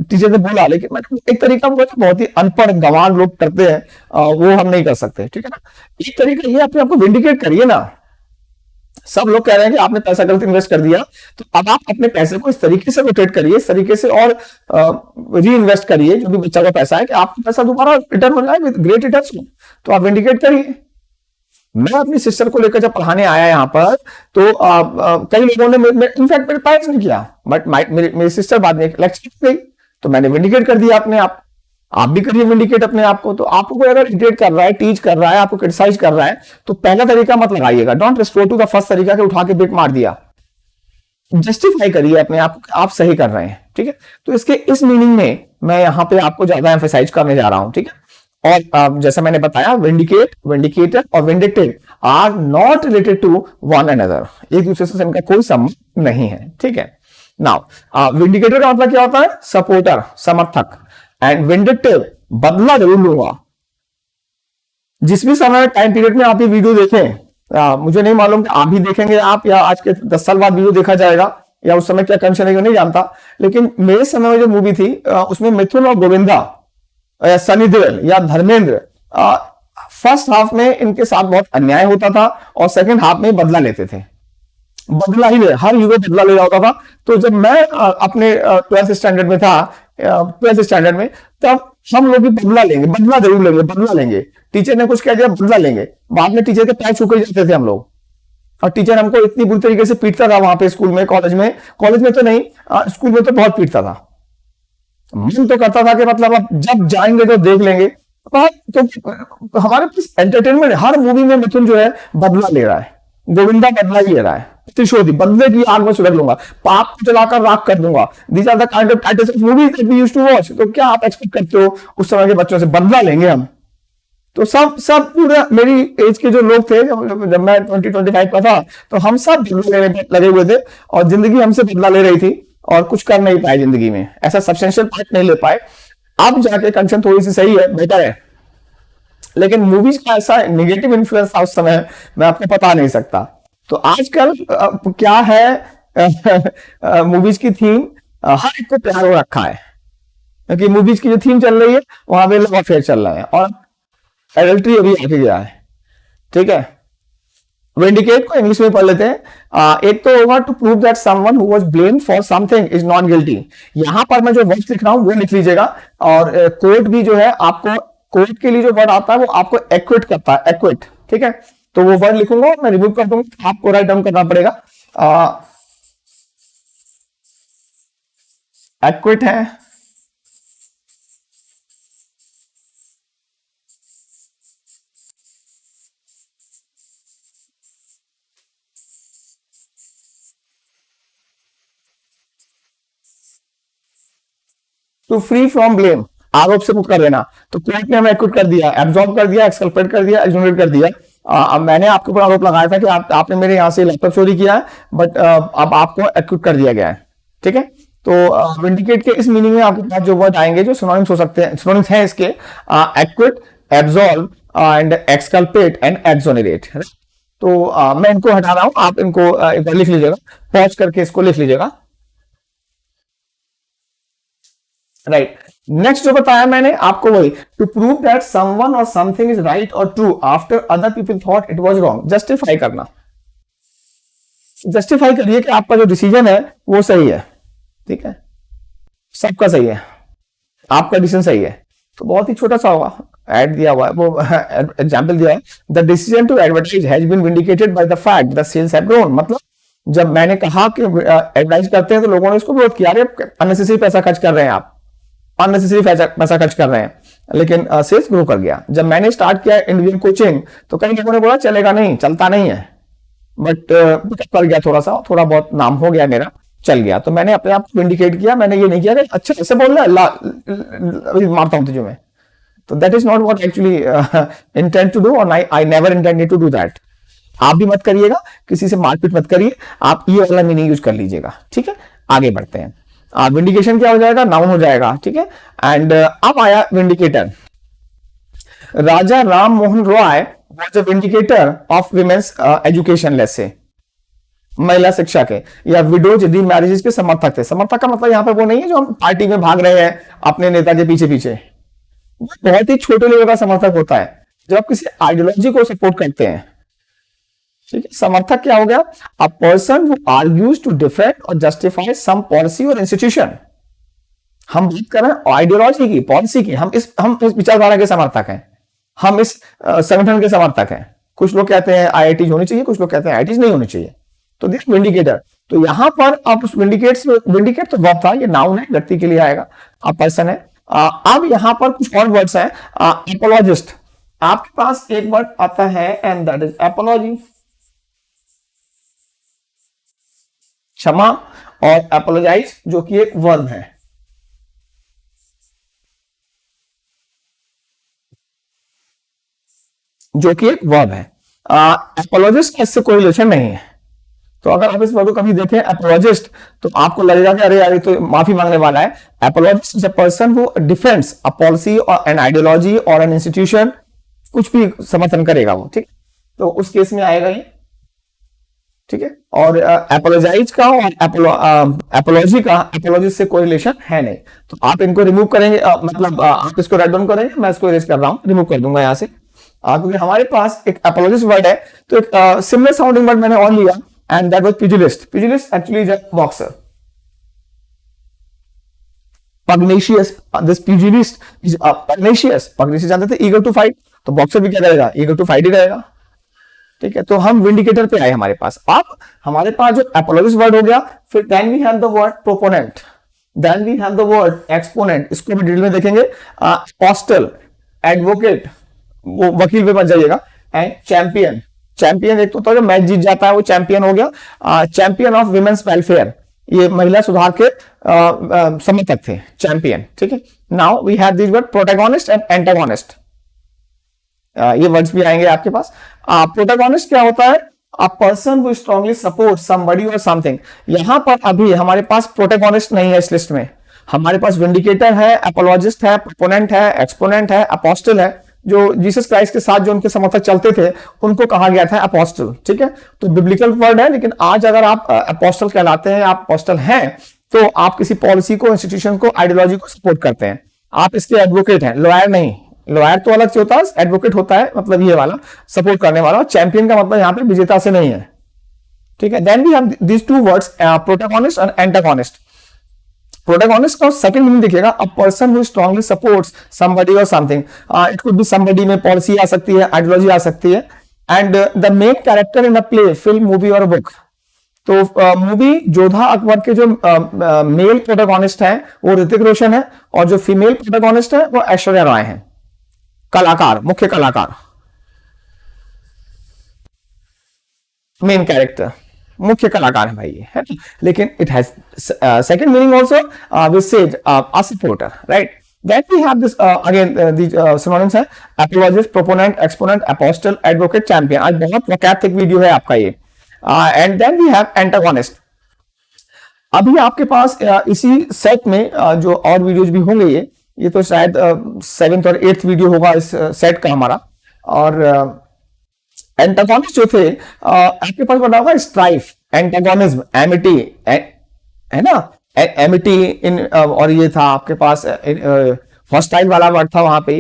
टीचर ने बोला, लेकिन एक तरीका बहुत ही अनपढ़ गंवार लोग करते हैं, वो हम नहीं कर सकते, ठीक है ना। एक तरीका ये, अपने आपको विंडिकेट करिए ना। सब लोग कह रहे हैं कि आपने पैसा गलत इन्वेस्ट कर दिया, तो अब आप अपने पैसे को इस तरीके से रोटेट करिए, इस तरीके से और री इन्वेस्ट करिए, जो भी बच्चा का पैसा है, कि आपका पैसा दोबारा रिटर्न हो जाए विद ग्रेट रिटर्न। तो आप विंडिकेट करिए। मैं अपनी सिस्टर को लेकर जब पढ़ाने आया यहाँ पर, तो कई लोगों ने इनफैक्ट मेरे पेरेंट्स ने किया, बट मेरी सिस्टर बाद में लेक्चर गई, तो मैंने विंडिकेट कर दिया अपने आप भी करिए विंडिकेट अपने आप को। तो आपको कोई अगर इरिटेट कर रहा है, टीच कर रहा है, आपको क्रिटिसाइज कर रहा है, तो पहला तरीका मत लगाइएगा, डोंट रिस्पोर्ट टू द फर्स्ट तरीका के उठा के ब्रेक मार दिया। जस्टिफाई करिए अपने आप को, आप सही कर रहे हैं, ठीक है। तो इसके इस मीनिंग में मैं यहाँ पे आपको ज्यादा एम्फेसाइज करने जा रहा हूं, ठीक है। और जैसा मैंने बताया, विंडिकेट, विंडिकेटर और vindictive are not related to one another, एक दूसरे से इनका कोई संबंध नहीं है, ठीक है। नाउ विंडिकेटर का मतलब क्या होता है? सपोर्टर, समर्थक। एंड विंडिक्टिव, बदला जरूर लूंगा। जिस भी समय टाइम पीरियड में आप ये वीडियो देखें, मुझे नहीं मालूम कि आप भी देखेंगे आप, या आज के 10 साल बाद वीडियो देखा जाएगा, या उस समय क्या कंडीशन है नहीं जानता, लेकिन मेरे समय में जो मूवी थी उसमें मिथुन और गोविंदा, सनी देओल या धर्मेंद्र, फर्स्ट हाफ में इनके साथ बहुत अन्याय होता था और सेकंड हाफ में बदला लेते थे। बदला ही ले, हर हीरो बदला ले रहा होता था। तो जब मैं अपने 12th स्टैंडर्ड में था, 12th स्टैंडर्ड में, तब हम लोग भी बदला लेंगे, बदला जरूर लेंगे, बदला लेंगे। टीचर ने कुछ कह दिया, बदला लेंगे। बाद में टीचर के पैर छू के जाते थे हम लोग। और टीचर हमको इतनी बुरी तरीके से पीटता था वहां पे स्कूल में, कॉलेज में तो नहीं, स्कूल में तो बहुत पीटता था। मन तो करता था कि मतलब अब जब जाएंगे तो देख लेंगे। तो हमारे पास एंटरटेनमेंट, हर मूवी में मिथुन जो है बदला ले रहा है, गोविंदा बदला ही ले रहा है, त्रिशोधी बदले की आग में सुलग लूंगा, पाप को जलाकर राख कर दूंगा। These are the kind of titles of movies that we used to watch. तो क्या आप एक्सपेक्ट करते हो उस समय के बच्चों से बदला लेंगे हम? तो सब पूरा मेरी एज के जो लोग थे, जब मैं 20-25 का था, तो हम सब बदला लेने लगे हुए थे और जिंदगी हमसे बदला ले रही थी और कुछ कर नहीं पाए जिंदगी में, ऐसा सब्सटेंशियल पार्ट नहीं ले पाए। अब जाके कंडीशन थोड़ी सी सही है, बेटर है, लेकिन मूवीज का ऐसा निगेटिव इन्फ्लुएंस था उस समय, मैं आपको बता नहीं सकता। तो आजकल क्या है, मूवीज की थीम हर एक को प्यार हो रखा है, क्योंकि मूवीज की जो थीम चल रही है वहां पे लव अफेयर चल रहा है और एडल्ट्री अभी आगे गया है। ठीक है, विंडिकेट को इंग्लिश में पढ़ लेते हैं। एक तो होगा to prove that someone who was blamed for something is not guilty. यहां पर मैं जो वर्ड्स लिख रहा हूं वो लिख लीजिएगा, और कोर्ट भी जो है आपको, कोर्ट के लिए जो वर्ड आता है वो आपको एक्विट करता है, एक्विट। ठीक है, तो वो वर्ड लिखूंगा और मैं रिमूव कर दूंगा, आपको राइट डाउन करना पड़ेगा। एक्विट है, टू फ्री फ्रॉम ब्लेम, आरोप से मुक्त कर देना। तो कोर्ट ने हमें एक्विट कर दिया, एब्जॉर्ब कर दिया, एक्सकल्पेट कर दिया, एक्सोनरेट कर दिया। अब मैंने आपके ऊपर आरोप लगाया था कि आपने मेरे यहां से लैपटॉप चोरी किया है, बट अब आपको एक्विट कर दिया गया है। ठीक है, तो विंडिकेट के इस मीनिंग में आपके पास जो वर्ड आएंगे जो सिनोनिम्स हो सकते हैं, सिनोनिम्स हैं इसके, acquit, absolve and exculpate and exonerate. तो मैं इनको हटा रहा हूं, आप इनको एक बार लिख लीजिएगा, पॉज करके इसको लिख लीजिएगा। राइट, नेक्स्ट जो बताया मैंने आपको वही, टू प्रूव दैट समवन और समथिंग इज राइट और true after other people thought it was wrong. Justify करना, जस्टिफाई करिए कि आपका जो डिसीजन है वो सही है। ठीक है, सबका सही है, आपका डिसीजन सही है। तो बहुत ही छोटा सा होगा, ऐड दिया हुआ है, वो एग्जांपल दिया है, the decision to advertise has been vindicated by the fact the sales have grown. मतलब जब मैंने कहा कि एडवर्टाइज करते हैं तो लोगों ने इसको विरोध किया, अरे अननेसेसरी पैसा खर्च कर रहे हैं आप, अननेसेसरी पैसा खर्च कर रहे हैं, लेकिन सेल्स ग्रो कर गया। जब मैंने स्टार्ट किया इंडिविजुअल कोचिंग तो कई लोगों ने बोला चलेगा नहीं, चलता नहीं है, बट कर गया, थोड़ा बहुत नाम हो गया मेरा, चल गया। तो मैंने अपने आप को इंडिकेट किया, मैंने ये नहीं किया कि अच्छा ऐसे बोल रहा है मारता हूं तुझे मैं। तो that is not what actually intent to do, और I never intended to do that. आप भी मत करिएगा, किसी से मारपीट मत करिए, आप ये वाला मीनिंग यूज कर लीजिएगा। ठीक है, आगे बढ़ते हैं। विंडिकेशन क्या हो जाएगा, नाउन हो जाएगा। ठीक है, एंड अब आया vindicator. Raja Ram Mohan Roy was a vindicator of women's education, let's say महिला शिक्षा के, या विडोज री मैरिजेस के समर्थक थे। समर्थक का मतलब यहाँ पर वो नहीं है जो हम पार्टी में भाग रहे हैं अपने नेता के पीछे पीछे, वो बहुत ही छोटे लेवल का समर्थक होता है जब आप किसी आइडियोलॉजी को सपोर्ट करते हैं। ठीक है, समर्थक क्या हो गया, a person who argues to defend or justify some policy or institution. हम बात कर रहे हैं आइडियोलॉजी की, पॉलिसी की, हम इस विचारधारा के समर्थक हैं, हम इस संगठन के समर्थक हैं। कुछ लोग कहते हैं आईआईटी होनी चाहिए, कुछ लोग कहते हैं आईआईटी नहीं होनी चाहिए। तो दिस विंडिकेटर, तो यहां पर आप उस विंडिकेट तो वर्ब था, ये नाउन है, व्यक्ति के लिए आएगा, आप पर्सन है। अब यहां पर कुछ और वर्ड्स हैं। एपोलॉजिस्ट, आपके पास एक वर्ड आता है एंड दैट इज एपोलॉजी, क्षमा, और एपोलोजाइज जो कि एक वर्ब है। जो कि एक वर्ब है। एपोलॉजिस्ट का इससे कोई रिलेशन नहीं है। तो अगर आप इस वर्ड को कभी देखें एपोलॉजिस्ट, तो आपको लगेगा कि अरे यार ये तो माफी मांगने वाला है। Apologist is a person who defends a policy और एन आइडियोलॉजी और एन इंस्टीट्यूशन, कुछ भी समर्थन करेगा वो। ठीक, तो उस केस में आएगा ये। ठीक है, और एपोलोजाइज का और एपोलॉजी का एपोलॉजी से कोई रिलेशन है नहीं। तो आप इनको रिमूव करेंगे, मतलब आप इसको राइट डाउन करेंगे, मैं इसको इरेज कर रहा हूं, रिमूव कर दूंगा यहां से। क्योंकि हमारे पास एक एपोलॉजिस्ट वर्ड है, तो एक सिमिलर साउंडिंग वर्ड मैंने और लिया, and that was pugilist. Pugilist actually is a boxer. Pugnacious, this pugilist is pugnacious. Pugnacious जानते थे ईगर टू फाइट, तो बॉक्सर भी क्या करेगा, ईगर टू फाइट ही करेगा। ठीक है, तो हम विंडिकेटर पे आए हमारे पास। अब हमारे पास जो एपोलॉजिस्ट वर्ड हो गया, फिर then we have the word proponent, then we have the word exponent, इसको भी डिटेल में देखेंगे। अपोस्टल, एडवोकेट, वो वकील पे मत जाइएगा, एंड चैंपियन। चैंपियन एक तो जो मैच जीत जाता है वो चैंपियन हो गया। चैंपियन ऑफ विमेन्स वेलफेयर, ये महिला सुधार के समर्थक थे, चैंपियन। ठीक है, now we have this word protagonist and antagonist, ये वर्ड्स भी आएंगे आपके पास। प्रोटैगोनिस्ट क्या होता है? A person who strongly support somebody और समथिंग। यहां पर अभी हमारे पास प्रोटैगोनिस्ट नहीं है इस लिस्ट में, हमारे पास विंडिकेटर है, एपोलॉजिस्ट है, प्रोपोनेंट है, एक्सपोनेंट है, अपोस्टल है। जो जीसस क्राइस्ट के साथ जो उनके समर्थक चलते थे उनको कहा गया था अपोस्टल। ठीक है, तो बिब्लिकल वर्ड है, लेकिन आज अगर आप अपोस्टल कहलाते हैं, आप अपोस्टल हैं, तो आप किसी पॉलिसी को, इंस्टीट्यूशन को, आइडियोलॉजी को सपोर्ट करते हैं, आप इसके एडवोकेट हैं, लॉयर नहीं। लॉयर तो अलग से होता है, एडवोकेट होता है मतलब ये वाला सपोर्ट करने वाला, और चैंपियन का मतलब यहां पे विजेता से नहीं है। ठीक है, then we have these two words protagonist and antagonist. Protagonist का सेकंड मीनिंग देखिएगा, a person who strongly supports somebody और something. It could be somebody में पॉलिसी आ सकती है, आइडियोलॉजी आ सकती है। And the main character in a play, film, movie और बुक। तो मूवी जोधा अकबर के जो मेल प्रोटैगोनिस्ट है वो ऋतिक रोशन है, और जो फीमेल प्रोटैगोनिस्ट है वो ऐश्वर्या राय है। कलाकार, मुख्य कलाकार, मेन कैरेक्टर, मुख्य कलाकार है भाई ये, है। लेकिन it has second meaning also, we said a supporter, right. Then we have this again these synonyms है, apologist, proponent, exponent, apostle, advocate, champion। आज बहुत वोकैब वीडियो है आपका ये। And then we have antagonist. अभी आपके पास इसी सेट में जो और वीडियोज भी होंगे, ये तो शायद 7th और 8th वीडियो होगा इस सेट का हमारा। और एंटागोनिस्ट जो थे आपके पास बना होगा स्ट्राइफ, एंटागोनिज्म, एमिटी, है ना, एमिटी इन, और ये था आपके पास हॉस्टाइल वाला वर्ड था वहां पे,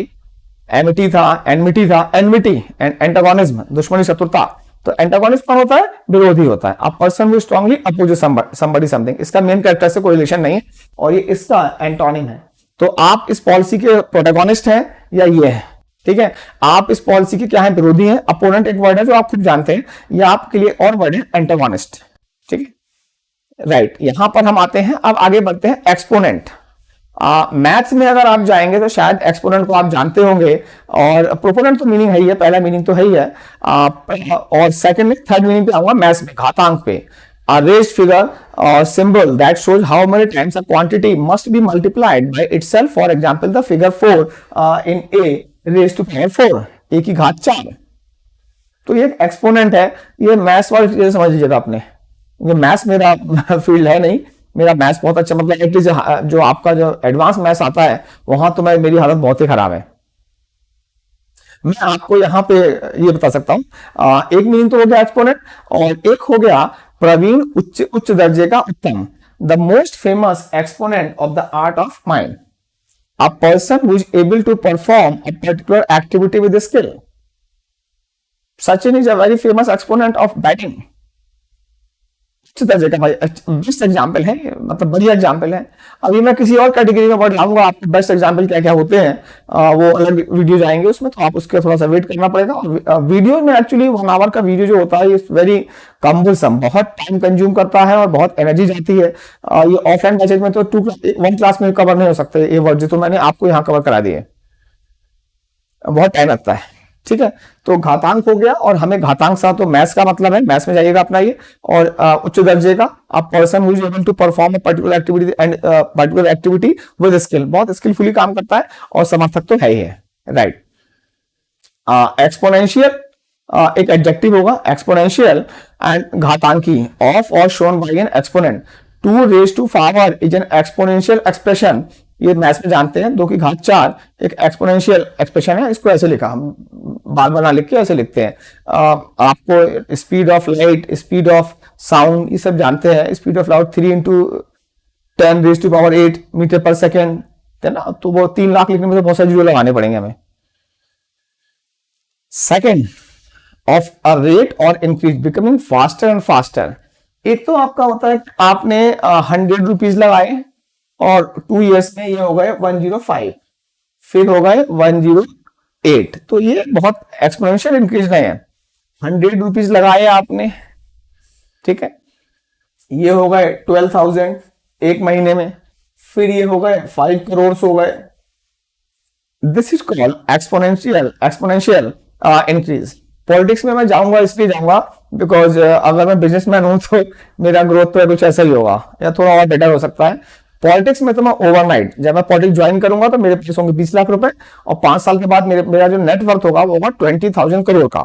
एमिटी था, एनमिटी था, एनमिटी, एंटागोनिज्म, दुश्मनी, शत्रुता। तो एंटागोनिस्ट कौन होता है? विरोधी होता है। A person who strongly oppose somebody something. इसका मेन कैरेक्टर से कोई रिलेशन नहीं है, और ये इसका एंटोनिम है। तो आप इस पॉलिसी के प्रोटैगोनिस्ट हैं या ये है, ठीक है। आप इस पॉलिसी के क्या है? विरोधी हैं। अपोनेंट एक वर्ड है जो आप खुद जानते हैं, या आपके लिए और वर्ड है एंटागोनिस्ट, ठीक है, राइट। यहां पर हम आते हैं, अब आगे बढ़ते हैं एक्सपोनेंट। मैथ्स में अगर आप जाएंगे तो शायद एक्सपोनेंट को आप जानते होंगे, और प्रोपोनेंट तो मीनिंग है ही है, पहला मीनिंग तो है ही है। और सेकंड में थर्ड मीनिंग पे आऊंगा मैथ्स में, घातांक पे। Raised figure or symbol that shows how many times a quantity must be multiplied by itself, for example the figure 4 in a raised to power 4, a की घात 4। तो ये एक्सपोनेंट है। ये मैथ्स वाली चीजें समझ लीजिएगा आपने, ये मैथ्स मेरा फील्ड है नहीं, मेरा मैथ्स बहुत अच्छा, मतलब एटलीस्ट जो आपका जो एडवांस मैथ्स आता है वहां तो मेरी हालत बहुत ही खराब है। मैं आपको यहाँ पे ये बता सकता हूँ, एक मीनिंग तो हो गया एक्सपोनेंट, और एक हो गया प्रवीण, उच्च दर्जे का, उत्तम। The most famous exponent of the art of mind, a person who is able to perform a particular activity with skill. Sachin is a very famous exponent of batting. उच्च दर्जे का भाई, बेस्ट एग्जाम्पल है, मतलब बढ़िया एग्जाम्पल है। अभी मैं किसी और कैटेगरी में वर्ड लाऊंगा, आपको बेस्ट एग्जाम्पल क्या क्या होते हैं वो अलग वीडियो जाएंगे उसमें, तो आप उसके थोड़ा सा वेट करना पड़ेगा। और वीडियो में एक्चुअली 1 आवर का वीडियो जो होता है ये वेरी कम्बलसम, बहुत टाइम कंज्यूम करता है और बहुत एनर्जी जाती है। ये ऑफलाइन बैचेज में तो 1 क्लास में कवर नहीं हो सकते ये वर्ड, जो तो मैंने आपको यहाँ कवर करा दिए, बहुत टाइम लगता है, ठीक है। तो घातांक हो गया, और हमें घातांक सा तो मैथ्स का मतलब है, मैथ्स में जाइएगा अपना ये। और उच्च दर्जे का, a person who is able to perform a particular activity and particular activity with skill, बहुत स्किलफुली काम करता है, और समर्थक तो है ही है, राइट। एक्सपोनेंशियल एक एडजेक्टिव होगा, एक्सपोनेंशियल एंड घातांकी, of or shown by an exponent. 2 raised to power is an exponential expression. ये मैथ्स में जानते हैं, 2 की घात 4 एक एक्सपोनेंशियल एक्सप्रेशन है। इसको ऐसे लिखा, हम बार बार ना लिख के ऐसे लिखते हैं। आपको speed of light, speed of sound, ये सब जानते हैं। Speed of light 3 × 10 raised to power 8 metre पर सेकेंड, है ना। तो वो 3 लाख लिखने में तो बहुत सारे जीरो लगाने पड़ेंगे हमें। सेकेंड, ऑफ अ रेट और increase, becoming faster and faster. एक तो आपका होता है आपने 100 रुपीज लगाए और 2 years में ये हो गए 105, फिर हो गए 108, तो ये बहुत एक्सपोनेंशियल इंक्रीज नहीं है। 100 रुपीज लगाए आपने, ठीक है, ये हो गए 12,000 एक महीने में, फिर ये हो गए 5 करोड़ हो गए। This is called exponential increase. Politics में मैं जाऊंगा इसलिए जाऊंगा बिकॉज अगर मैं बिजनेसमैन हूं तो मेरा ग्रोथ तो कुछ ऐसा ही होगा या थोड़ा और बेटर हो सकता है। पॉलिटिक्स में तो मैं ओवरनाइट, जब मैं पॉलिटिक्स ज्वाइन करूंगा तो मेरे पास होंगे 20 लाख रुपए और 5 साल के बाद मेरा जो नेटवर्थ होगा वो होगा 20,000 करोड़ का।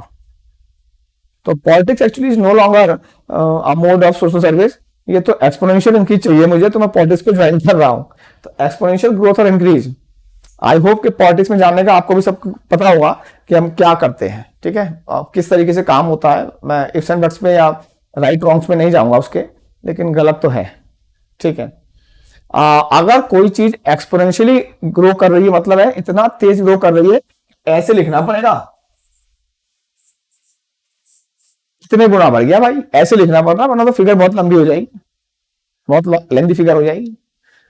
तो politics actually is no longer a mode of social service, ये तो एक्सपोनेंशियल इंक्रीज चाहिए मुझे, तो मैं पॉलिटिक्स को ज्वाइन कर रहा हूं। तो एक्सपोनेंशियल ग्रोथ और इंक्रीज, आई होप कि पॉलिटिक्स में जानने का आपको भी सब पता होगा कि हम क्या करते हैं, ठीक है, किस तरीके से काम होता है। मैं इफ्स एंड बट्स में या राइट रॉन्ग्स में नहीं जाऊंगा उसके, लेकिन गलत तो है, ठीक है। अगर कोई चीज एक्सपोनेंशियली ग्रो कर रही है, मतलब है इतना तेज ग्रो कर रही है, ऐसे लिखना पड़ेगा, इतने गुना बढ़ गया भाई, ऐसे लिखना पड़ रहा, वरना तो फिगर बहुत लंबी हो जाएगी, बहुत लेंथी फिगर हो जाएगी।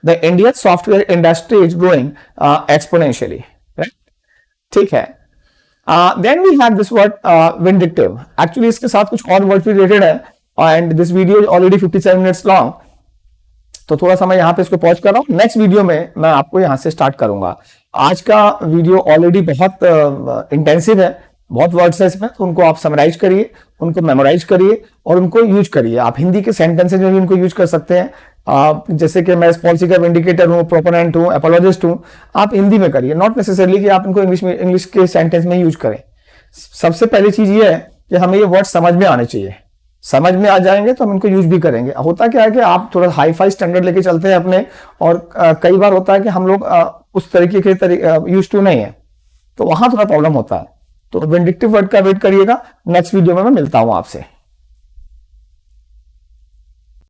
The Indian software industry is growing exponentially, right, ठीक है। Then we have this word vindictive. Actually इसके साथ कुछ और वर्ड रिलेटेड है, and this video is already 57 minutes long, तो थोड़ा सा मैं यहाँ पे इसको पॉज कर रहा हूँ। नेक्स्ट वीडियो में मैं आपको यहाँ से स्टार्ट करूंगा। आज का वीडियो ऑलरेडी बहुत इंटेंसिव है, बहुत वर्ड्स है इसमें, तो उनको आप समराइज करिए, उनको मेमोराइज करिए और उनको यूज करिए। आप हिंदी के सेंटेंसेज में भी उनको यूज कर सकते हैं। जैसे कि मैं पॉलिसी का विंडिकेटर हूँ, प्रोपोनेंट हूँ, एपोलॉजिस्ट हूँ, आप हिंदी में करिए, नॉट नेसेसरली कि आप इनको इंग्लिश के सेंटेंस में यूज करें। सबसे पहली चीज ये है कि हमें ये वर्ड समझ में आने चाहिए, समझ में आ जाएंगे तो हम इनको यूज भी करेंगे। होता क्या है कि आप थोड़ा हाई फाई स्टैंडर्ड लेके चलते हैं अपने, और कई बार होता है कि हम लोग उस तरीके के यूज टू नहीं है, तो वहां थोड़ा प्रॉब्लम होता है। तो विंडिक्टिव वर्ड का वेट करिएगा, नेक्स्ट वीडियो में मैं मिलता हूं आपसे।